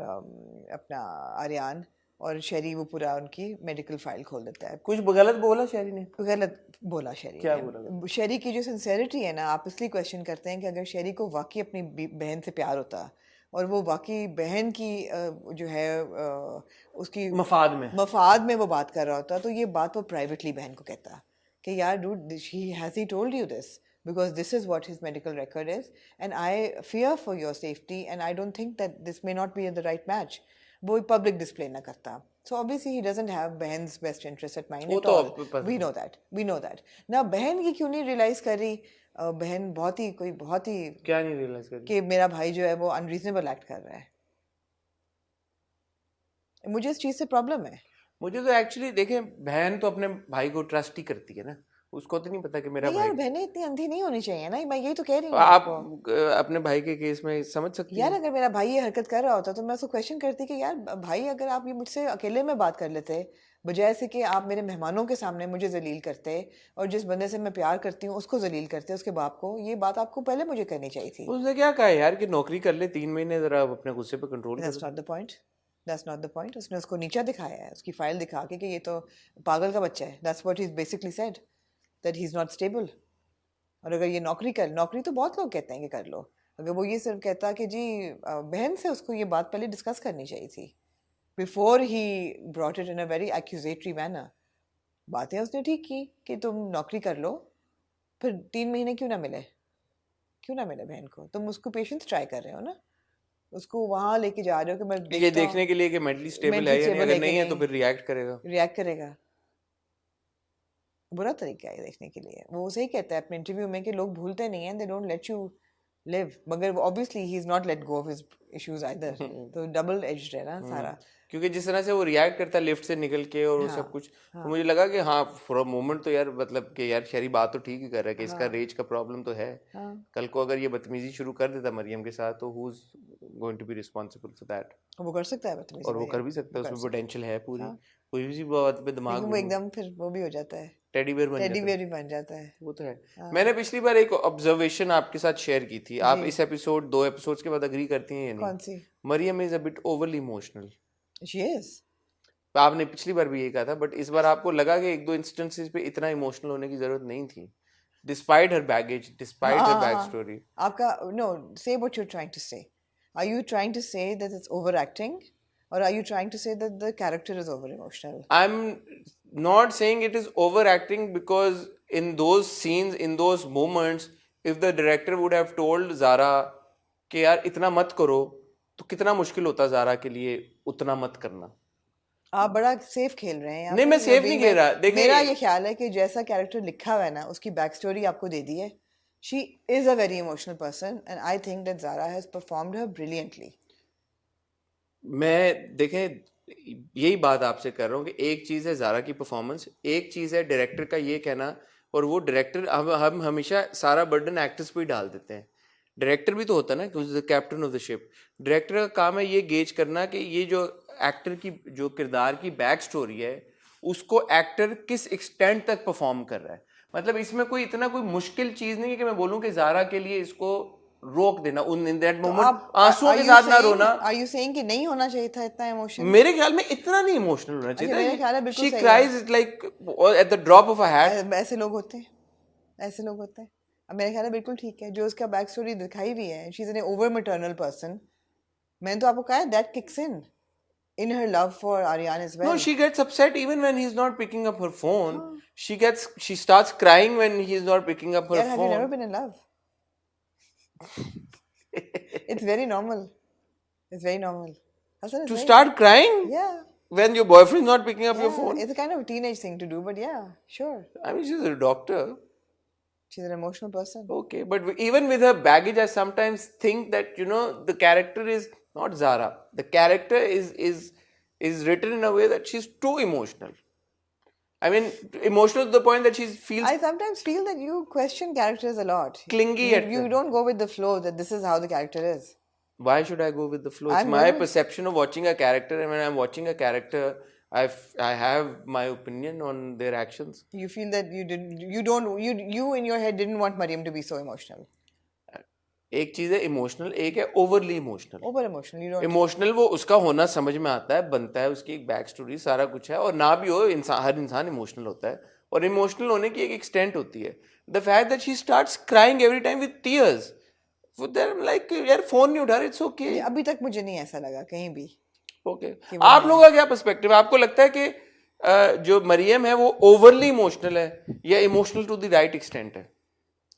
Speaker 2: अपना आर्यान और शेरी, वो पूरा उनकी मेडिकल फाइल खोल देता है।
Speaker 1: कुछ गलत बोला शेरी ने?
Speaker 2: गलत बोला शेरी
Speaker 1: क्या
Speaker 2: ने।
Speaker 1: बोला?
Speaker 2: शेरी की जो सिंसेरिटी है ना, आप इसलिए क्वेश्चन करते हैं कि अगर शेरी को वाकई अपनी बहन से प्यार होता और वो वाकई बहन की जो है उसकी मफाद में वो बात कर रहा होता, तो ये बात वो प्राइवेटली बहन को कहता कि यार dude, he told you this because this is what his medical record is and I fear for your safety and I don't think that this may not be the right match. वो public display ना करता। So obviously he doesn't have बहन's best interest at mind at all. We know that. ना बहन की क्यों नहीं realise कर रही? बहन बहुत ही
Speaker 1: क्या नहीं रियलाइज कर रही
Speaker 2: कि मेरा भाई जो है वो अनरीजनेबल एक्ट कर रहा है। मुझे इस चीज से प्रॉब्लम है।
Speaker 1: मुझे तो एक्चुअली देखें, बहन तो अपने भाई को ट्रस्ट ही करती है ना, उसको तो नहीं पता कि मेरा भाई।
Speaker 2: यार बहनें इतनी अंधी नहीं होनी चाहिए ना, मैं यही तो कह रही हूँ
Speaker 1: आप
Speaker 2: आपको।
Speaker 1: अपने भाई के केस में समझ सकती
Speaker 2: यार
Speaker 1: हैं।
Speaker 2: अगर मेरा भाई ये हरकत कर रहा होता तो मैं उसको क्वेश्चन करती कि यार भाई, अगर आप ये मुझसे अकेले में बात कर लेते बजाय से कि आप मेरे मेहमानों के सामने मुझे जलील करते और जिस बंदे से मैं प्यार करती हूँ उसको जलील करते, उसके बाप को, ये बात आपको पहले मुझे करनी चाहिए थी।
Speaker 1: उसने क्या कहा यार कि नौकरी कर ले 3 महीने, जरा अपने गुस्से पे कंट्रोल कर।
Speaker 2: That's not the point. उसने उसको नीचा दिखाया है, उसकी फाइल दिखा के कि ये तो पागल का बच्चा है। That's what he's basically said, that he's not stable. और अगर ये नौकरी तो बहुत लोग कहते हैं कि कर लो, अगर वो ये सिर्फ कहता कि जी बहन से उसको ये बात पहले डिस्कस करनी चाहिए थी, before he brought it in a very accusatory manner. बातें उसने ठीक की कि तुम नौकरी कर लो, फिर 3 महीने क्यों ना मिले बहन को? तुम उसको पेशेंस ट्राई कर रहे हो ना, उसको वहां लेके जा रहे हो कि मैं
Speaker 1: ये देखने के लिए कि मेंटली स्टेबल है या नहीं, अगर नहीं है तो फिर रिएक्ट करेगा।
Speaker 2: बुरा तरीका है देखने के लिए। वो सही कहता है अपने इंटरव्यू में कि लोग भूलते नहीं हैं, they don't let you live, मगर obviously he is not let go of his issues either. तो डबल एज्ड है ना सारा,
Speaker 1: क्योंकि जिस तरह से वो रिएक्ट करता है लिफ्ट से निकल के और वो सब कुछ, तो मुझे लगा कि हाँ फॉर अ मोमेंट तो यार मतलब कि यार शरी बात तो ठीक ही कर रहा है कि इसका रेज का प्रॉब्लम तो है। कल को अगर ये बदतमीजी शुरू कर देता मरियम के साथ तो who is going to be responsible for that?
Speaker 2: वो कर सकता है बदतमीजी,
Speaker 1: और वो कर भी सकता है, उसमें पोटेंशियल है पूरी, कोई भी बात पे दिमाग
Speaker 2: वो एकदम फिर वो भी हो जाता है,
Speaker 1: टेडी बियर
Speaker 2: भी बन जाता है।
Speaker 1: वो तो है। मैंने पिछली बार एक ऑब्जर्वेशन आपके साथ शेयर की थी, आप इस एपिसोड 2 एपिसोड्स के बाद एग्री करती हैं या नहीं?
Speaker 2: कौन सी?
Speaker 1: Maryam is a bit overly emotional.
Speaker 2: She is.
Speaker 1: आपने पिछली बार भी यही कहा था, बट इस बार आपको लगा कि 1-2 इंस्टेंसेस पे इतना इमोशनल होने की जरूरत नहीं थी, डिस्पाइट हर बैगेज, डिस्पाइट हर बैक स्टोरी।
Speaker 2: आपका no, say what you are trying to say. Are you trying to say that it's over acting or are you trying to say that the character is over emotional?
Speaker 1: I'm not saying it is overacting, because in those scenes, in those moments, if the director would have told Zara कि यार इतना मत करो, तो कितना मुश्किल होता Zara के लिए उतना मत करना.
Speaker 2: आप बड़ा सेफ खेल रहे हैं यहाँ
Speaker 1: नहीं,
Speaker 2: पे.
Speaker 1: मैं सेफ नहीं खेल रहा. देखिए,
Speaker 2: मेरा ये ख्याल है कि जैसा कैरेक्टर लिखा हुआ है ना, उसकी बैक स्टोरी आपको दे दी है. She is a very emotional person and I think that Zara has performed her brilliantly.
Speaker 1: मैं देखें यही बात आपसे कर रहा हूँ कि एक चीज़ है ज़ारा की परफॉर्मेंस, एक चीज़ है डायरेक्टर का ये कहना, और वो डायरेक्टर हम हमेशा सारा बर्डन एक्टर्स पे ही डाल देते हैं. डायरेक्टर भी तो होता है ना, कि captain of the ship. Director का काम है ये गेज करना कि ये जो एक्टर की जो किरदार की बैक स्टोरी है, उसको एक्टर किस एक्सटेंट तक परफॉर्म कर रहा है. मतलब इसमें कोई इतना कोई मुश्किल चीज़ नहीं है कि मैं बोलूँ कि ज़ारा के लिए इसको रोक देना उन इन दैट मोमेंट, आंसुओं के साथ ना रोना.
Speaker 2: Are you saying कि नहीं होना चाहिए था इतना इमोशन?
Speaker 1: मेरे ख्याल में इतना नहीं इमोशनल होना चाहिए.
Speaker 2: मेरे ख्याल है बिल्कुल
Speaker 1: She
Speaker 2: सही
Speaker 1: cries like at the drop of a hat.
Speaker 2: ऐसे लोग होते हैं, ऐसे लोग होते हैं. अब मेरे ख्याल है बिल्कुल ठीक है जो उसका बैक स्टोरी दिखाई भी है. She is an over maternal person. मैंने तो आपको कहा है that kicks in her love for Aryan as well.
Speaker 1: No, she gets upset even when he's not picking up her phone. She starts crying when he's not picking up her
Speaker 2: Yeah, have you
Speaker 1: phone.
Speaker 2: never been in love? It's very normal. It's very normal. Hassan, it's
Speaker 1: To
Speaker 2: very-
Speaker 1: start crying
Speaker 2: Yeah.
Speaker 1: when your boyfriend is not picking up your
Speaker 2: Yeah,
Speaker 1: phone.
Speaker 2: it's a kind of a teenage thing to do, but yeah, sure.
Speaker 1: I mean, she's a doctor.
Speaker 2: She's an emotional person.
Speaker 1: Okay, but even with her baggage, I sometimes think that the character is not Zara. The character is written in a way that she's too emotional. I mean, emotional to the point that she feels
Speaker 2: I sometimes feel that you question characters a lot.
Speaker 1: clingy
Speaker 2: You,
Speaker 1: at
Speaker 2: you
Speaker 1: them.
Speaker 2: don't go with the flow that this is how the character is.
Speaker 1: Why should I go with the flow? It's
Speaker 2: I'm
Speaker 1: my
Speaker 2: never-
Speaker 1: perception of watching a character, and when I'm watching a character, I have my opinion on their actions.
Speaker 2: You feel that you in your head didn't want Mariam to be so emotional.
Speaker 1: एक चीज है emotional, एक है overly emotional.
Speaker 2: Over emotional. You don't.
Speaker 1: Emotional वो उसका होना समझ में आता है, बनता है, उसकी एक बैक स्टोरी सारा कुछ है, और ना भी हो हर इंसान इमोशनल होता है, और इमोशनल होने की एक एक्सटेंट होती है. The fact that she starts crying every time with tears, like यार फोन नहीं उठा रहे, इट्स ओके.
Speaker 2: अभी तक मुझे नहीं ऐसा लगा कहीं भी.
Speaker 1: ओके, आप लोगों का क्या पर्सपेक्टिव है? आपको लगता है कि जो मरियम है वो ओवरली इमोशनल है या emotional to the right extent है?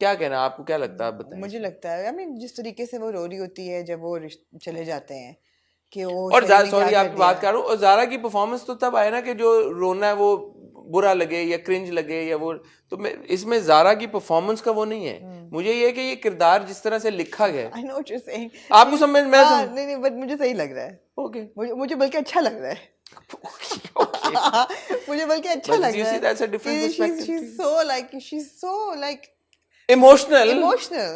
Speaker 1: क्या कहना, आपको क्या लगता है, आप बताएं.
Speaker 2: मुझे लगता है, I mean, जिस तरीके से वो रो रही होती है जब वो चले जाते हैं कि वो
Speaker 1: और
Speaker 2: शरीर ने
Speaker 1: सॉरी
Speaker 2: क्या कर
Speaker 1: आपकी बात
Speaker 2: दिया.
Speaker 1: कर रहा हूँ, और ज़ारा की परफॉर्मेंस तो तब आए ना कि जो रोना है वो बुरा लगे या क्रिंज लगे या वो, तो इसमें ज़ारा की परफॉर्मेंस का वो नहीं है. मुझे ये है कि ये किरदार जिस तरह से लिखा गया है,
Speaker 2: I know what you're saying.
Speaker 1: आपको समझ में
Speaker 2: नहीं बट मुझे सही लग रहा है.
Speaker 1: ओके.
Speaker 2: मुझे बल्कि अच्छा लग रहा है. मुझे बल्कि अच्छा
Speaker 1: But
Speaker 2: लग
Speaker 1: you
Speaker 2: रहा
Speaker 1: see,
Speaker 2: है.
Speaker 1: that's a different
Speaker 2: कि
Speaker 1: perspective
Speaker 2: she's so like
Speaker 1: emotional,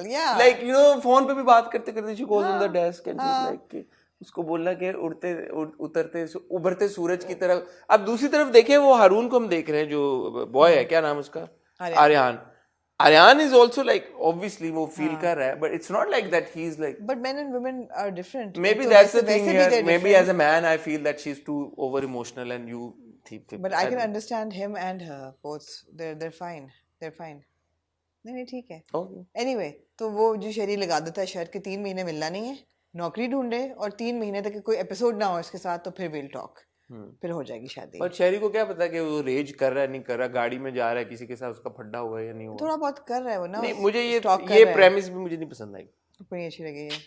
Speaker 2: yeah.
Speaker 1: Like phone पे भी बात करते करते she goes on the desk and she's like उसको बोलना कि उतरते उभरते सूरज की तरफ. अब दूसरी तरफ देखें, वो हारून को हम देख रहे हैं, जो बॉय है, क्या नाम उसका, Aryan is also like obviously वो फील कर रहा है, but it's not like that he is like.
Speaker 2: But men and women are different.
Speaker 1: Maybe
Speaker 2: तो
Speaker 1: that's the
Speaker 2: वैसे
Speaker 1: thing
Speaker 2: भी
Speaker 1: here.
Speaker 2: they're
Speaker 1: Maybe
Speaker 2: different.
Speaker 1: as a man, I feel that she's too over emotional and you.
Speaker 2: But I can understand him and her both. They're fine. They're fine. नहीं ठीक है.
Speaker 1: Okay.
Speaker 2: Anyway, तो वो जो शरीर लगा देता है शर्त के 3 महीने मिलना नहीं है, नौकरी ढूंढे, और 3 महीने तक कोई एपिसोड ना हो इसके साथ, तो फिर विल टॉक. फिर हो जाएगी शादी.
Speaker 1: पर शहरी को क्या पता कि वो रेज कर रहा है नहीं कर रहा, गाड़ी में जा रहा है किसी के साथ, उसका फड्डा हुआ है या नहीं हुआ.
Speaker 2: थोड़ा बहुत कर रहा है वो ना.
Speaker 1: नहीं, मुझे ये
Speaker 2: stalk कर
Speaker 1: ये
Speaker 2: रहा है.
Speaker 1: प्रेमिस भी मुझे नहीं पसंद आई.
Speaker 2: बड़ी अच्छी लगी है.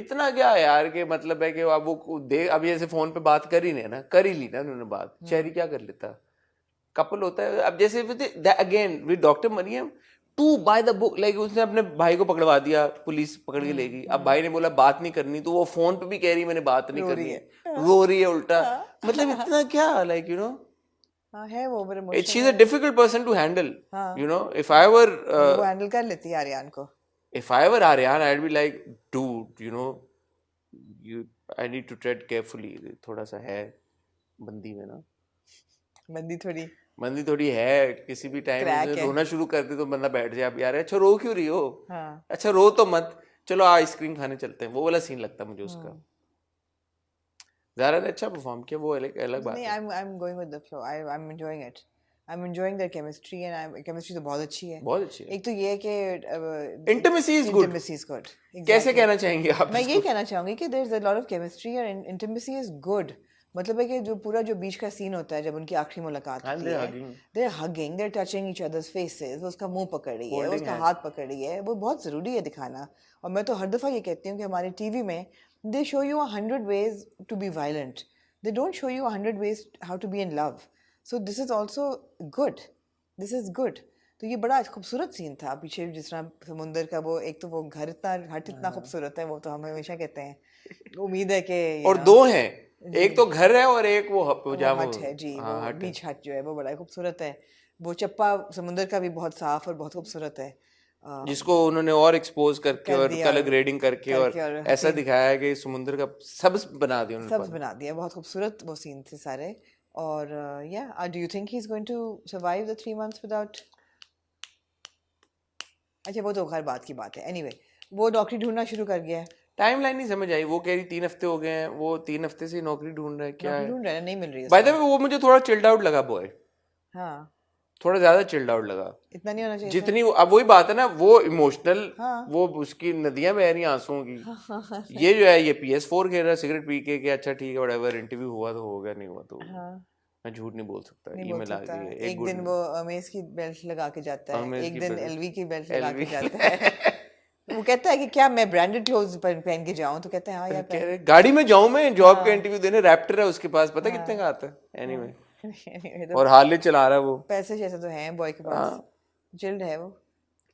Speaker 1: इतना क्या है यार, के मतलब है कि अब वो देख, अब जैसे फोन पे बात कर ही नहीं ना, कर ही ली ना उन्होंने बात. शहरी क्या कर लेता, कपल होता है. अब जैसे again with doctor Maryam, too by the book, like उसने अपने भाई को पकड़वा दिया, पुलिस पकड़ के ले गई. अब भाई ने बोला बात नहीं करनी, तो वो फोन पे भी कह रही मैंने बात नहीं करनी, रो रही है उल्टा. मतलब इतना क्या, लाइक
Speaker 2: हाँ है वो over
Speaker 1: she is
Speaker 2: emotional.
Speaker 1: A difficult person to handle. If I were
Speaker 2: वो हैंडल कर लेती है आर्यन को.
Speaker 1: if I were Aryan, I'd be like, dude, I need to tread carefully. थोड़ा सा है बंदी में ना, बंदी थोड़ी है, किसी भी टाइम रोना शुरू कर दे तो बंदा बैठ जाए. अब यार अच्छा रो क्यों रही हो, अच्छा रो तो मत, चलो आइसक्रीम खाने चलते हैं, वो वाला सीन लगता मुझे उसका. ज़ारा ने अच्छा परफॉर्म किया, वो अलग बात है.
Speaker 2: I'm going with the flow. I'm enjoying it. I am enjoying their chemistry and chemistry तो बहुत अच्छी है.
Speaker 1: बहुत अच्छी है.
Speaker 2: एक तो ये है कि
Speaker 1: intimacy is good.
Speaker 2: intimacy is good.
Speaker 1: कैसे
Speaker 2: Exactly.
Speaker 1: कहना चाहेंगे आप
Speaker 2: मैं
Speaker 1: इसको?
Speaker 2: ये कहना चाहूंगी कि there is a lot of chemistry and intimacy is good. मतलब है कि जो पूरा जो बीच का सीन होता है जब उनकी आखिरी मुलाकात
Speaker 1: And
Speaker 2: होती
Speaker 1: they're
Speaker 2: है,
Speaker 1: hugging.
Speaker 2: they're hugging, they're touching each other's faces, वो उसका मुंह पकड़ रही है, वो
Speaker 1: Holding
Speaker 2: उसका
Speaker 1: hands.
Speaker 2: हाथ पकड़ रही है, वो बहुत ज़रूरी है दिखाना. और मैं तो हर दफ़ा ये कहती हूँ कि हमारे टीवी में they show you 100 ways to be violent. They don't show you 100 ways how to be in love. So this is also good. This is good. तो ये बड़ा खूबसूरत सीन था पीछे जिस तरह समुंदर का वो एक तो वो घर इतना हट इतना खूबसूरत है वो तो हम हमेशा कहते हैं. उम्मीद है कि
Speaker 1: और दो हैं, एक तो घर है और एक वो
Speaker 2: हट है जी.
Speaker 1: हाँ,
Speaker 2: वो
Speaker 1: हट है.
Speaker 2: बीच हट जो है वो बड़ा खूबसूरत है. वो चप्पा समुंदर का भी बहुत साफ और बहुत खूबसूरत है.
Speaker 1: जिसको उन्होंने और एक्सपोज करके
Speaker 2: कर
Speaker 1: और
Speaker 2: दिया,
Speaker 1: कलर ग्रेडिंग करके और
Speaker 2: और
Speaker 1: ऐसा
Speaker 2: हसीन-
Speaker 1: दिखाया है कि समुद्र का सब्ज बना दिया उन्होंने.
Speaker 2: सब बना दिया. बहुत खूबसूरत वो सीन थे सारे. और या do you think he is going to survive the 3 months without. अच्छा वो तो हर बात की बात है. एनीवे वो नौकरी ढूंढना शुरू कर गया है.
Speaker 1: टाइम लाइन नहीं समझ आई. वो कह रही 3 हफ्ते हो गए हैं, वो 3 हफ्ते से नौकरी ढूंढ रहा है. क्या
Speaker 2: नौकरी
Speaker 1: है
Speaker 2: ढूंढ रहा है, नहीं मिल रही है
Speaker 1: बाय द
Speaker 2: उसको.
Speaker 1: वे? वो मुझे थोड़ा चिल्ड आउट लगा बॉय.
Speaker 2: हाँ
Speaker 1: थोड़ा ज्यादा चिल्ड आउट लगा.
Speaker 2: इतना नहीं होना चाहिए था.
Speaker 1: जितनी अब वही बात है ना, वो इमोशनल,
Speaker 2: हाँ.
Speaker 1: वो उसकी नदियां बह रही हैं आंसुओं की. ये जो है ये PS4 खेल रहा है सिगरेट पी के अच्छा ठीक है व्हाटएवर, इंटरव्यू हुआ तो हो गया, नहीं हुआ तो
Speaker 2: हाँ
Speaker 1: मैं झूठ नहीं बोल सकता.
Speaker 2: नहीं बोल
Speaker 1: ईमेल आ
Speaker 2: सकता.
Speaker 1: गई है.
Speaker 2: एक दिन वो अमेज की बेल्ट लगा के जाता है,
Speaker 1: अमेज
Speaker 2: एक
Speaker 1: की
Speaker 2: दिन
Speaker 1: बेल्ट.
Speaker 2: एलवी की बेल्ट लगा के
Speaker 1: LV.
Speaker 2: जाता है. वो कहता है कि क्या मैं ब्रांडेड क्लोथ्स पहन के जाऊं, तो कहते हैं हाँ यार
Speaker 1: कह रहे गाड़ी में जाऊं मैं जॉब का
Speaker 2: हाँ.
Speaker 1: इंटरव्यू देने. रैप्टर है उसके पास, पता
Speaker 2: हाँ.
Speaker 1: कितने का आता है. एनीवे
Speaker 2: Anyway, तो
Speaker 1: और हार्ले चला रहा है वो.
Speaker 2: पैसे जैसे तो हैं बॉय के पास.
Speaker 1: हाँ.
Speaker 2: चिल्ड है वो.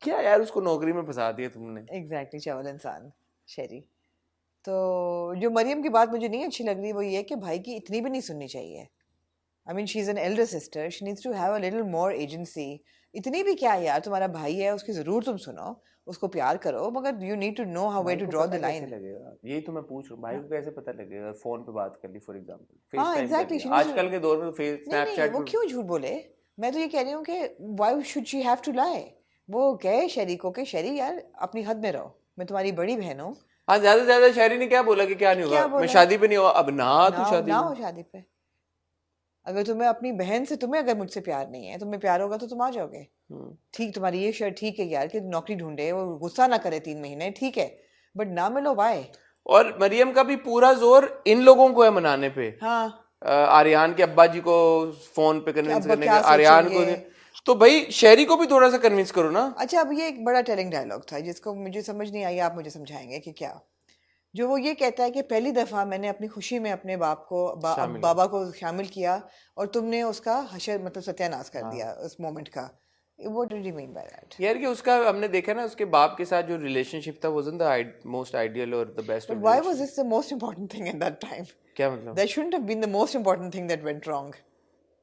Speaker 1: क्या यार उसको नौकरी में फंसा दिया तुमने.
Speaker 2: एग्जैक्टली चावल इंसान शेरी. तो जो मरियम की बात मुझे नहीं अच्छी लग रही वो ये है कि भाई की इतनी भी नहीं सुननी चाहिए. I mean she is an elder sister, she needs to have a little more agency. इतनी भी क्या यार, तुम्हारा भाई है उसकी ज़रूर तुम सुनो, उसको प्यार करो, मगर you need to know how way to draw the line.
Speaker 1: यही तो मैं पूछ रहा हूँ, भाई को कैसे पता लगेगा? फोन पे बात कर ली फॉर एग्जांपल,
Speaker 2: हाँ,
Speaker 1: FaceTime
Speaker 2: exactly,
Speaker 1: कर
Speaker 2: she
Speaker 1: लिया.
Speaker 2: needs to-
Speaker 1: आजकल के दौर में फेस
Speaker 2: नहीं नहीं
Speaker 1: स्नैपचैट
Speaker 2: वो क्यों झूठ बोले. मैं तो ये कह रही हूँ कि why should she have to lie. वो कहे शरी को कि शरी यार अपनी हद में रहो, मैं तुम्हारी बड़ी बहन हूँ.
Speaker 1: हाँ, ज्यादा से ज्यादा शहरी ने क्या बोला कि क्या नहीं
Speaker 2: क्या
Speaker 1: होगा, मैं
Speaker 2: बोला?
Speaker 1: शादी पे नहीं हुआ. अब ना तू
Speaker 2: ना
Speaker 1: शादी
Speaker 2: ना
Speaker 1: में.
Speaker 2: हो शादी पे. अगर तुम्हें अपनी बहन से, तुम्हें अगर मुझसे प्यार नहीं है, तुम्हें प्यार होगा तो तुम आ जाओगे. ठीक, तुम्हारी ये शर्ट ठीक है यार कि नौकरी ढूंढे, वो गुस्सा ना करे 3 महीने, ठीक है, बट ना मिलो वाई.
Speaker 1: और मरियम का भी पूरा जोर इन लोगों को है मनाने पे.
Speaker 2: हाँ
Speaker 1: आर्यान के अब्बा जी को फोन पे कन्विंस
Speaker 2: अब्बा
Speaker 1: करने
Speaker 2: क्या
Speaker 1: का, आर्यान को.
Speaker 2: सोचेंगे?
Speaker 1: तो भाई शहरी को भी थोड़ा सा कन्विंस करो ना.
Speaker 2: अच्छा अब ये एक बड़ा टेलिंग डायलॉग था जिसको मुझे समझ नहीं आई, आप मुझे समझाएंगे कि क्या. जो वो ये कहता है कि पहली दफा मैंने अपनी खुशी में अपने बाप को बाबा को शामिल किया और तुमने उसका हशर मतलब सत्यानाश कर दिया उस मोमेंट का. What did he mean by that?
Speaker 1: यार कि उसका हमने देखा ना उसके बाप के साथ जो रिलेशनशिप था wasn't the most ideal or the best
Speaker 2: But
Speaker 1: of
Speaker 2: why
Speaker 1: relationship.
Speaker 2: was this the most important thing at that time?
Speaker 1: क्या मतलब?
Speaker 2: That shouldn't have been the most important thing that went wrong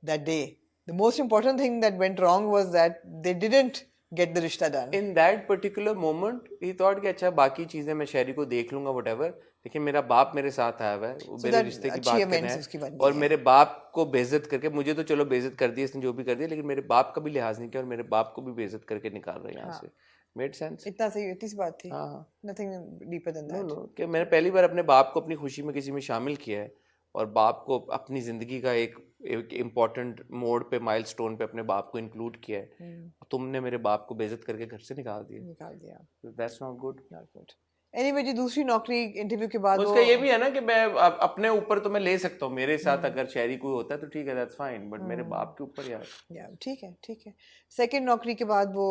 Speaker 2: that day. The most important thing that went wrong was that they didn't get the रिश्ता done.
Speaker 1: In that particular moment he thought कि अच्छा बाकी चीजें मैं शहरी को देख लूंगा whatever, लेकिन मेरा बाप मेरे साथ आया हुआ है, वो
Speaker 2: So
Speaker 1: मेरे
Speaker 2: that
Speaker 1: रिश्ते की बात
Speaker 2: achievements
Speaker 1: करना
Speaker 2: उसकी
Speaker 1: है.
Speaker 2: बन गई
Speaker 1: और
Speaker 2: है.
Speaker 1: मेरे बाप को बेइज्जत करके, मुझे तो चलो बेइज्जत कर दिया इसने जो भी कर दिया, लेकिन मेरे बाप का भी लिहाज नहीं किया और मेरे बाप को भी बेइज्जत करके निकाल रहे हैं यहाँ से. Made sense.
Speaker 2: इतना सही, इतनी सी बात थी.
Speaker 1: हाँ.
Speaker 2: Nothing deeper than that.
Speaker 1: No कि मैंने पहली बार अपने बाप को अपनी खुशी में किसी में शामिल किया है और बाप को अपनी जिंदगी का एक इम्पोर्टेंट मोड पे, माइलस्टोन पे अपने बाप को इंक्लूड किया है. तुमने मेरे बाप को बेइज्जत करके घर से निकाल दिया.
Speaker 2: निकाल दिया.
Speaker 1: That's not good.
Speaker 2: Not good. Anyway जी दूसरी नौकरी इंटरव्यू के बाद
Speaker 1: उसका ये भी है ना कि मैं अपने ऊपर तो मैं ले सकता हूँ, मेरे साथ अगर शहरी कोई होता है तो ठीक है, दैट्स फाइन, बट मेरे बाप के ऊपर यार.
Speaker 2: या ठीक है ठीक है. सेकंड नौकरी के बाद वो,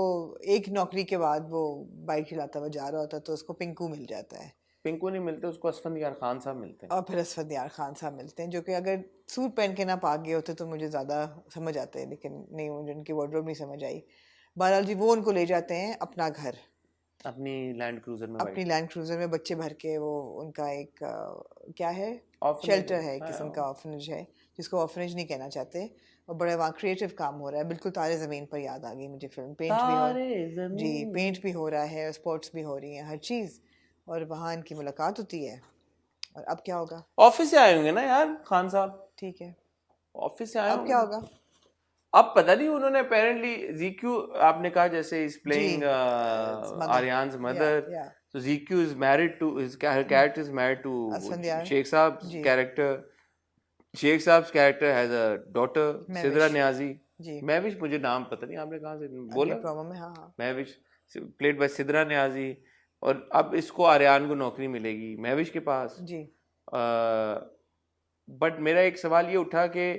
Speaker 2: एक नौकरी के बाद वो बाइक चलाता हुआ जा रहा होता है तो उसको पिंकू मिल जाता है.
Speaker 1: पिंकू नहीं मिलते उसको, असफंदियार खान साहब मिलते हैं.
Speaker 2: और फिर असफंदियार खान साहब मिलते हैं जो कि अगर सूट पहन के ना पाक गए होते तो मुझे ज़्यादा समझ आते हैं, लेकिन नहीं, मुझे उनकी वार्डरोब नहीं समझ आई. बहरहाल जी वो उनको ले जाते हैं अपना घर,
Speaker 1: अपनी लैंड क्रूजर में.
Speaker 2: अपनी लैंड क्रूजर में बच्चे भर के. वो उनका एक क्या है, शेल्टर है, एक किस्म का ऑर्फनेज है जिसको ऑर्फनेज नहीं कहना चाहते. और बड़ा वहाँ क्रिएटिव काम हो रहा है. बिल्कुल तारे ज़मीन पर याद आ गई मुझे फिल्म. पेंट भी हो जी, पेंट भी हो रहा है, स्पोर्ट्स भी हो रही हैं, हर चीज़. और वहाँ इनकी मुलाकात होती है. और अब क्या होगा?
Speaker 1: ऑफिस से आए होंगे ना यार खान साहब.
Speaker 2: ठीक है,
Speaker 1: ऑफिस से आए
Speaker 2: अब क्या होगा?
Speaker 1: अब पता नहीं उन्होंने अपेरेंटली ZQ, आपने कहा जैसे is playing Aryan's mother,
Speaker 2: yeah.
Speaker 1: so ZQ is married to, his character is married to
Speaker 2: Asfandyar.
Speaker 1: Sheikh Saab's
Speaker 2: ji.
Speaker 1: character. Sheikh Saab's character has a daughter,
Speaker 2: Mehwish.
Speaker 1: Sidra Niazi.
Speaker 2: जी
Speaker 1: महविश, मुझे नाम पता नहीं आपने कहाँ से बोला।
Speaker 2: प्रोमो में, हाँ हाँ
Speaker 1: महविश प्लेड बाय सिद्रा नियाजी, और अब इसको आर्यान को नौकरी मिलेगी महविश के पास।
Speaker 2: जी।
Speaker 1: बट मेरा एक सवाल ये उठा कि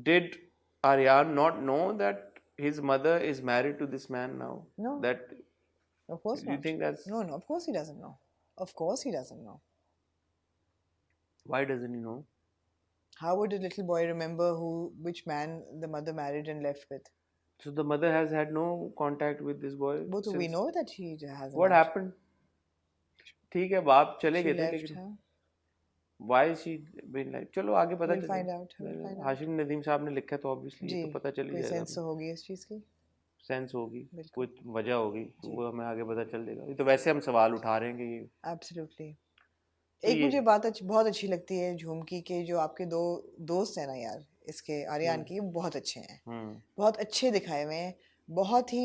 Speaker 1: did Aryan not know that his mother is married to this man now?
Speaker 2: No,
Speaker 1: That
Speaker 2: of course
Speaker 1: do you
Speaker 2: not.
Speaker 1: think that's
Speaker 2: No, of course he doesn't know. Of course he doesn't know.
Speaker 1: why doesn't he know?
Speaker 2: How would a little boy remember which man the mother married and left with?
Speaker 1: So the mother has had no contact with this boy
Speaker 2: Both we
Speaker 1: since.
Speaker 2: know that he has
Speaker 1: What
Speaker 2: not.
Speaker 1: happened? ठीक है, बाप चले
Speaker 2: She
Speaker 1: गए थे,
Speaker 2: left,
Speaker 1: लेकिन
Speaker 2: huh?
Speaker 1: why she been like, चलो आगे पता
Speaker 2: We'll find
Speaker 1: चलेगा।
Speaker 2: out. We'll find out.
Speaker 1: Hashim Nadeem साहब ने लिखा तो ऑब्वियसली
Speaker 2: जी,
Speaker 1: तो पता चल ही
Speaker 2: कोई
Speaker 1: जाएगा,
Speaker 2: सेंस तो होगी इस चीज की।
Speaker 1: सेंस होगी,
Speaker 2: बिल्कुल।
Speaker 1: कोई वजह होगी, वो हमें आगे पता चल जाएगा। ये तो वैसे हम सवाल उठा रहे हैं कि ये
Speaker 2: Absolutely.
Speaker 1: तो
Speaker 2: एक
Speaker 1: ये
Speaker 2: मुझे बात बहुत अच्छी लगती है झूमकी के, जो आपके दो दोस्त हैं ना यार, इसके आर्यन की, बहुत अच्छे हैं, बहुत अच्छे दिखाए हुए हैं, बहुत ही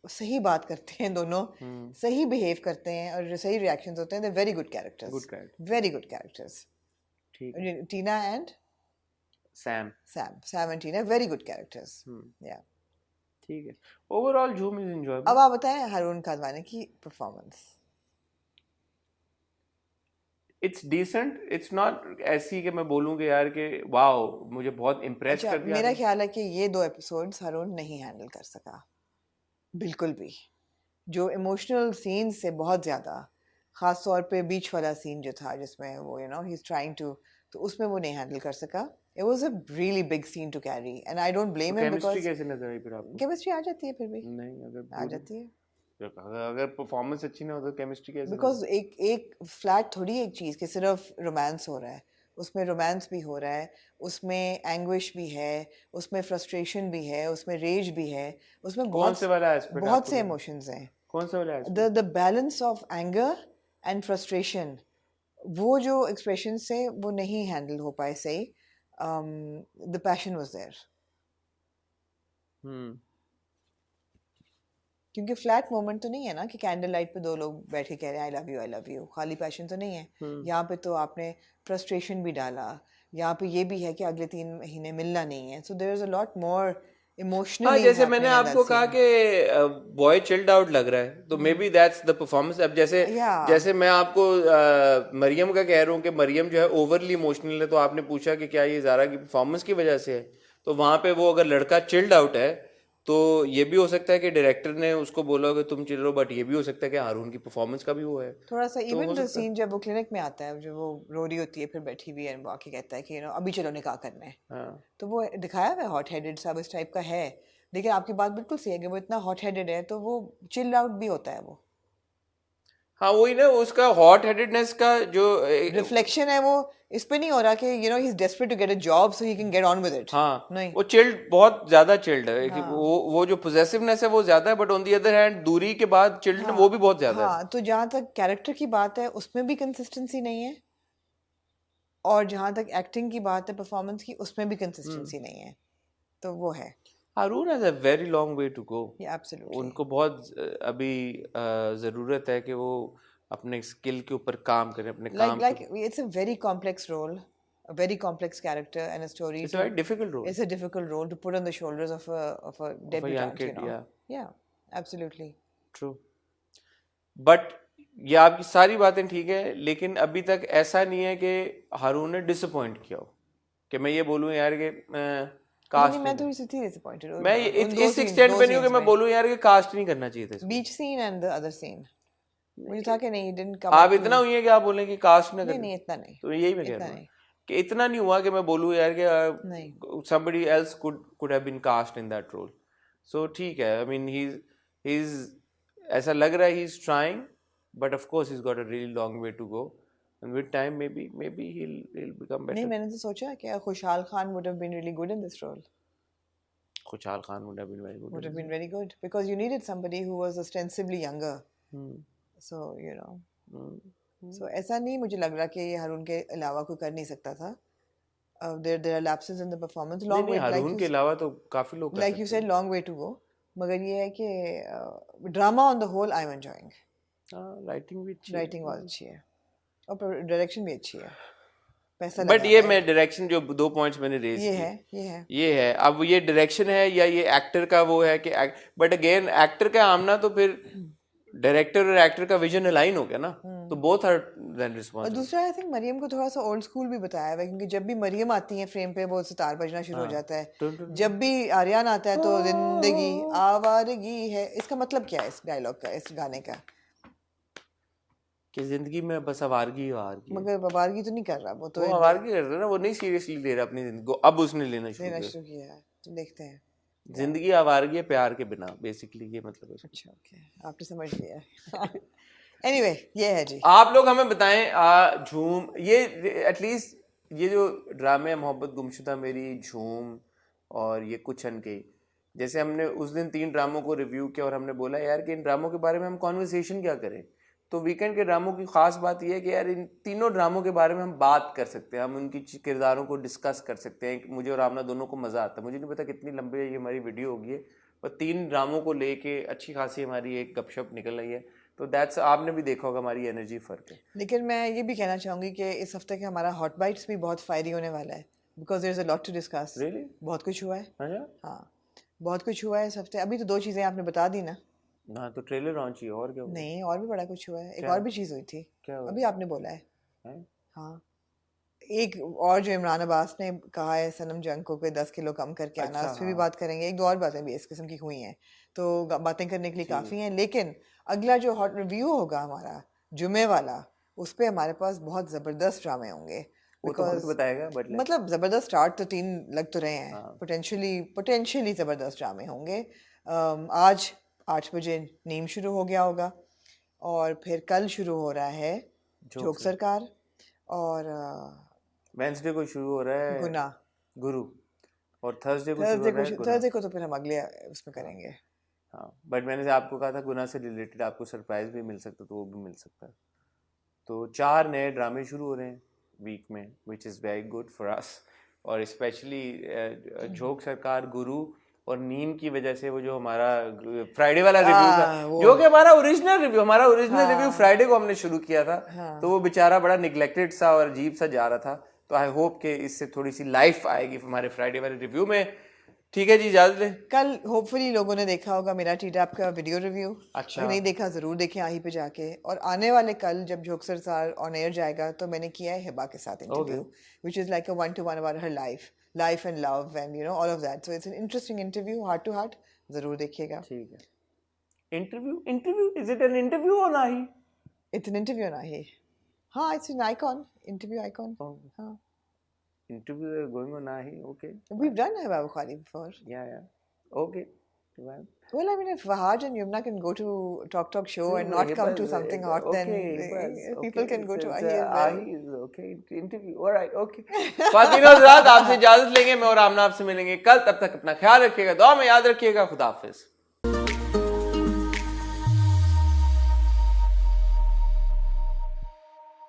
Speaker 2: सही बात करते हैं दोनों, सही बिहेव करते हैं और सही रिएक्शंस होते हैं। They very good characters,
Speaker 1: good character,
Speaker 2: very good characters.
Speaker 1: ठीक है।
Speaker 2: Tina and Sam and Tina, very good characters. या
Speaker 1: ठीक है, ओवरऑल झूम इज एंजॉयबल।
Speaker 2: अब आप बताएं हारून कादवानी की performance.
Speaker 1: It's decent, it's not ऐसी कि मैं बोलूँ यार कि वाओ मुझे बहुत इम्प्रेस
Speaker 2: अच्छा,
Speaker 1: कर दिया।
Speaker 2: मेरा ख्याल है कि ये 2 एपिसोड्स हारून नहीं हैंडल कर सका बिल्कुल भी। जो इमोशनल सीन से बहुत ज़्यादा, ख़ास तौर पे बीच वाला सीन जो था जिसमें वो ही इज़ ट्राइंग टू, तो उसमें वो नहीं हैंडल कर सका। It was a really big scene to carry and I don't blame him,
Speaker 1: chemistry
Speaker 2: because
Speaker 1: कैसे नजर आई फिर आपको?
Speaker 2: केमिस्ट्री आ जाती है फिर भी,
Speaker 1: नहीं, अगर
Speaker 2: आ जाती है,
Speaker 1: अगर परफॉर्मेंस अच्छी ना हो तो केमिस्ट्री कैसे?
Speaker 2: बिकॉज एक फ्लैट थोड़ी एक चीज़ कि सिर्फ रोमांस हो रहा है, उसमें रोमांस भी हो रहा है, उसमें एंग्विश भी है, उसमें फ्रस्ट्रेशन भी है, उसमें रेज भी है, उसमें
Speaker 1: कौन से वाला एस्पेक्ट?
Speaker 2: बहुत से इमोशंस हैं।
Speaker 1: कौन सा वाला aspect?
Speaker 2: The balance of anger and frustration, वो जो एक्सप्रेशन से वो नहीं हैंडल हो पाए सही। द पैशन वाज देयर, क्योंकि फ्लैट मोमेंट तो नहीं है ना कि कैंडल लाइट पे 2 लोग बैठ के कह रहे हैं आई लव यू, खाली पैशन तो नहीं है। यहाँ पे तो आपने फ्रस्ट्रेशन भी डाला, यहाँ पे ये भी है कि अगले 3 महीने मिलना नहीं है, so there is a lot more emotionally.
Speaker 1: जैसे मैंने आपको कहा कि बॉय चिल्ड आउट लग रहा है, तो may be that's the performance. अब जैसे मैं आपको मरियम का कह रहा हूँ कि मरियम जो है ओवरली इमोशनल है, तो आपने पूछा कि क्या ये ज़ारा की परफॉर्मेंस की वजह से है, तो वहाँ पे वो अगर लड़का चिल्ड आउट है तो ये भी हो सकता है कि डायरेक्टर ने उसको बोला कि तुम चिल रहो, बट ये भी हो सकता है कि हारून की परफॉर्मेंस का भी वो है
Speaker 2: थोड़ा सा।
Speaker 1: तो
Speaker 2: इवन
Speaker 1: हो
Speaker 2: जो
Speaker 1: सकता है।
Speaker 2: सीन जब वो क्लिनिक में आता है, जो वो रो रही होती है फिर बैठी हुई है, वो आके कहता है कि अभी चलो निकाह करना है,
Speaker 1: हाँ,
Speaker 2: तो वो दिखाया हुआ है हॉट हेडेड सा इस टाइप का है। लेकिन आपकी बात बिल्कुल सही है कि वो इतना हॉट हेडेड है तो वो चिल आउट भी होता है। वो
Speaker 1: हाँ वही ना, उसका हॉट हेडेडनेस का जो
Speaker 2: रिफ्लेक्शन है वो इस पे नहीं हो रहा कि he is desperate to get a job so he can get on with it.
Speaker 1: हाँ,
Speaker 2: नहीं,
Speaker 1: वो चिल्ड, बहुत ज्यादा चिल्ड है कि
Speaker 2: हाँ।
Speaker 1: वो जो पोजेसिवनेस है वो ज्यादा है, but on the other hand दूरी के बाद चिल्ड
Speaker 2: हाँ,
Speaker 1: वो भी बहुत ज्यादा है।
Speaker 2: हाँ, तो जहाँ तक कैरेक्टर की बात है उसमें भी कंसिस्टेंसी नहीं है, और जहाँ तक एक्टिंग की बात है परफॉर्मेंस की, उसमें भी कंसिस्टेंसी नहीं है, तो वो है।
Speaker 1: Haroon has a very long way to go.
Speaker 2: Absolutely,
Speaker 1: उनको बहुत अभी जरूरत है कि वो अपने स्किल के ऊपर काम करें, अपने काम
Speaker 2: like it's a very complex role, a very complex character and a story.
Speaker 1: It's a very difficult role.
Speaker 2: It's a difficult role to put on the shoulders of a debutant,
Speaker 1: kid,
Speaker 2: yeah, absolutely
Speaker 1: true. But ये आपकी सारी बातें ठीक है, लेकिन अभी तक ऐसा नहीं है कि हारून ने डिसअपॉइंट किया हो कि मैं ये बोलूं यार कि कास्ट
Speaker 2: मैं थोड़ी सी थी डिसअपॉइंटेड।
Speaker 1: मैं इस एक्सटेंट पे नहीं हूं कि मैं बोलूं यार कि कास्ट नहीं करना चाहिए था।
Speaker 2: बीच scene and the other scene मुझे था कि नहीं, डिडंट कम।
Speaker 1: आप इतना हुई है कि आप बोलें कि कास्ट ना
Speaker 2: नहीं, इतना नहीं,
Speaker 1: तो यही मैं कह रहा हूं कि इतना नहीं हुआ कि मैं बोलूं यार कि somebody else could have been cast in that role. So ठीक है, I mean he's ऐसा लग रहा है he's trying, but of course he's got a really long way to go, and with time maybe he'll become better.
Speaker 2: नहीं, मैंने तो सोचा कि खुशहाल Khan would have been really good in this role.
Speaker 1: खुशहाल Khan would have been very good.
Speaker 2: Would have been very good because you needed somebody who was ostensibly younger. So so ऐसा नहीं मुझे लग रहा कि हारून के अलावा कोई कर नहीं सकता था। there are lapses in the performance. Long way,
Speaker 1: हारून के अलावा तो काफी लोग कर
Speaker 2: like you said, long way to go. मगर ये है कि drama on the whole I am enjoying.
Speaker 1: Writing भी अच्छी,
Speaker 2: राइटिंग बहुत अच्छी है और डायरेक्शन भी अच्छी है। पैसा
Speaker 1: बट
Speaker 2: लगा
Speaker 1: ये
Speaker 2: हुआ है।
Speaker 1: मैं डायरेक्शन जो 2 पॉइंट्स मैंने रेज
Speaker 2: ये
Speaker 1: किए,
Speaker 2: है
Speaker 1: ये है। अब ये डायरेक्शन है या ये एक्टर का वो है कि बट अगेन एक्टर का आमना तो फिर डायरेक्टर और एक्टर का विजन अलाइन हो गया ना, तो बोथ आर देन
Speaker 2: और
Speaker 1: रिस्पांसिबल।
Speaker 2: दूसरा आई थिंक मरियम को थोड़ा सा ओल्ड स्कूल भी बताया हुआ है, क्योंकि जब भी मरियम आती है फ्रेम पे वो सितार बजना शुरू हो जाता है, जब भी आर्यन आता है तो जिंदगी आवारगी है। इसका मतलब क्या है इस डायलॉग का, इस गाने का?
Speaker 1: कि जिंदगी में बस आवारगी ही आवारगी है।
Speaker 2: मगर आवारगी तो नहीं कर रहा, वो तो
Speaker 1: वो आवारगी कर रहा है ना, वो नहीं सीरियसली ले रहा अपनी जिंदगी को, अब उसने लेना शुरू
Speaker 2: लेना
Speaker 1: किया।
Speaker 2: शुरू किया है, तो देखते हैं।
Speaker 1: जिंदगी आवारगी है प्यार के बिना, बेसिकली ये मतलब है उसका।
Speaker 2: अच्छा ओके, आपने समझ लिया। एनीवे ये है जी।
Speaker 1: आप लोग हमें बताएं झूम, ये एटलीस्ट ये जो ड्रामे मोहब्बत गुमशुदा मेरी, झूम और ये कुछ अनके, जैसे हमने उस दिन 3 ड्रामों को रिव्यू किया और हमने बोला यार कि इन ड्रामों के बारे में हम कॉन्वर्सेशन क्या करें, तो वीकेंड के ड्रामों की खास बात यह है कि यार इन तीनों ड्रामों के बारे में हम बात कर सकते हैं, हम उनकी किरदारों को डिस्कस कर सकते हैं। मुझे और आमना दोनों को मज़ा आता है। मुझे नहीं पता कितनी लंबी ये हमारी वीडियो होगी, पर 3 ड्रामों को लेके अच्छी खासी हमारी एक गपशप निकल रही है, तो दैट्स, आपने भी देखा होगा हमारी एनर्जी फ़र्क है।
Speaker 2: लेकिन मैं ये भी कहना चाहूँगी कि इस हफ्ते के हमारा हॉट बाइट्स भी बहुत फायरी होने वाला है, because there is a lot to discuss.
Speaker 1: Really?
Speaker 2: बहुत कुछ हुआ है।
Speaker 1: अच्छा
Speaker 2: हाँ बहुत कुछ हुआ है इस हफ्ते। अभी तो 2 चीज़ें आपने बता दी ना।
Speaker 1: ना, तो ट्रेलर लॉन्च ही है, और क्या हुआ?
Speaker 2: नहीं, और भी बड़ा कुछ हुआ है। एक
Speaker 1: क्या?
Speaker 2: और भी चीज़ हुई थी,
Speaker 1: क्या हुआ?
Speaker 2: अभी आपने बोला है।
Speaker 1: हैं?
Speaker 2: हाँ एक और जो इमरान अब्बास ने कहा है सनम जंग को कि 10 किलो कम करके आना,
Speaker 1: अच्छा,
Speaker 2: उस पर भी
Speaker 1: हाँ।
Speaker 2: बात करेंगे। एक दो और बातें भी इस किस्म की हुई हैं, तो बातें करने के लिए
Speaker 1: ठीक।
Speaker 2: काफ़ी हैं। लेकिन अगला जो हॉट रिव्यू होगा हमारा जुमे वाला, उस पर हमारे पास बहुत ज़बरदस्त ड्रामे होंगे।
Speaker 1: वो तो खुद बताएगा, बट
Speaker 2: मतलब ज़बरदस्त स्टार्ट तो 3 लग तो रहे हैं,
Speaker 1: हाँ।
Speaker 2: पोटेंशियली ज़बरदस्त ड्रामे होंगे। आज 8 बजे नीम शुरू हो गया होगा, और फिर कल शुरू हो रहा है झोंक सरकार, और
Speaker 1: वेंसडे को शुरू हो रहा है
Speaker 2: गुना।
Speaker 1: गुरु, और थर्सडे को शुरू हो रहा है गुना।
Speaker 2: थर्सडे को तो फिर हम अगले उसमें करेंगे।
Speaker 1: हाँ, बट मैंने से आपको कहा था गुना से रिलेटेड आपको सरप्राइज भी मिल सकता, तो वो भी मिल सकता है। तो 4 नए ड्रामे शुरू हो रहे हैं वीक में, which is very good for us, और स्पेशली झोंक सरकार, गुरु और नीम की वजह से वो जो हमारा फ्राइडे वाला रिव्यू था, जो कि हमारा ओरिजिनल रिव्यू फ्राइडे को हमने शुरू किया था, तो वो बेचारा बड़ा निगलेक्टेड सा और अजीब सा जा रहा था। तो आई होप कि इससे थोड़ी सी लाइफ आएगी हमारे फ्राइडे वाले रिव्यू में। ठीक है जी, इजाजत लें।
Speaker 2: कल होपफुली लोगों ने देखा होगा मेरा टीडैप का वीडियो रिव्यू।
Speaker 1: अच्छा।
Speaker 2: अगर नहीं देखा ज़रूर देखें आही पे जाके। और आने वाले कल जब झोंक सरकार ऑन एयर जाएगा, तो मैंने किया है हिबा के साथ interview, which is like a 1-to-1 about her life and love and you know all of that. So it's an interesting interview, heart to heart, ज़रूर देखिएगा।
Speaker 1: ठीक है। Interview is it an interview और नहीं?
Speaker 2: इट्स एन इंटरव्यू ना ही। हाँ, it's an icon, interview icon. हाँ,
Speaker 1: इंटरव्यू गोइंग ऑन नहीं? Okay,
Speaker 2: we've done Hiba Bukhari before.
Speaker 1: yeah, okay, well,
Speaker 2: Well, I mean, if Fahad and Yumna can go to Talk show and not come to something hot, then people can go to Ahi as well.
Speaker 1: okay, interview, all right, okay. ख्वातीनो हज़रात, आपसे इजाजत लेंगे, मैं और आमना आपसे मिलेंगे कल। तब तक अपना ख्याल रखिएगा, दुआ में याद रखिएगा। खुदा हाफिज।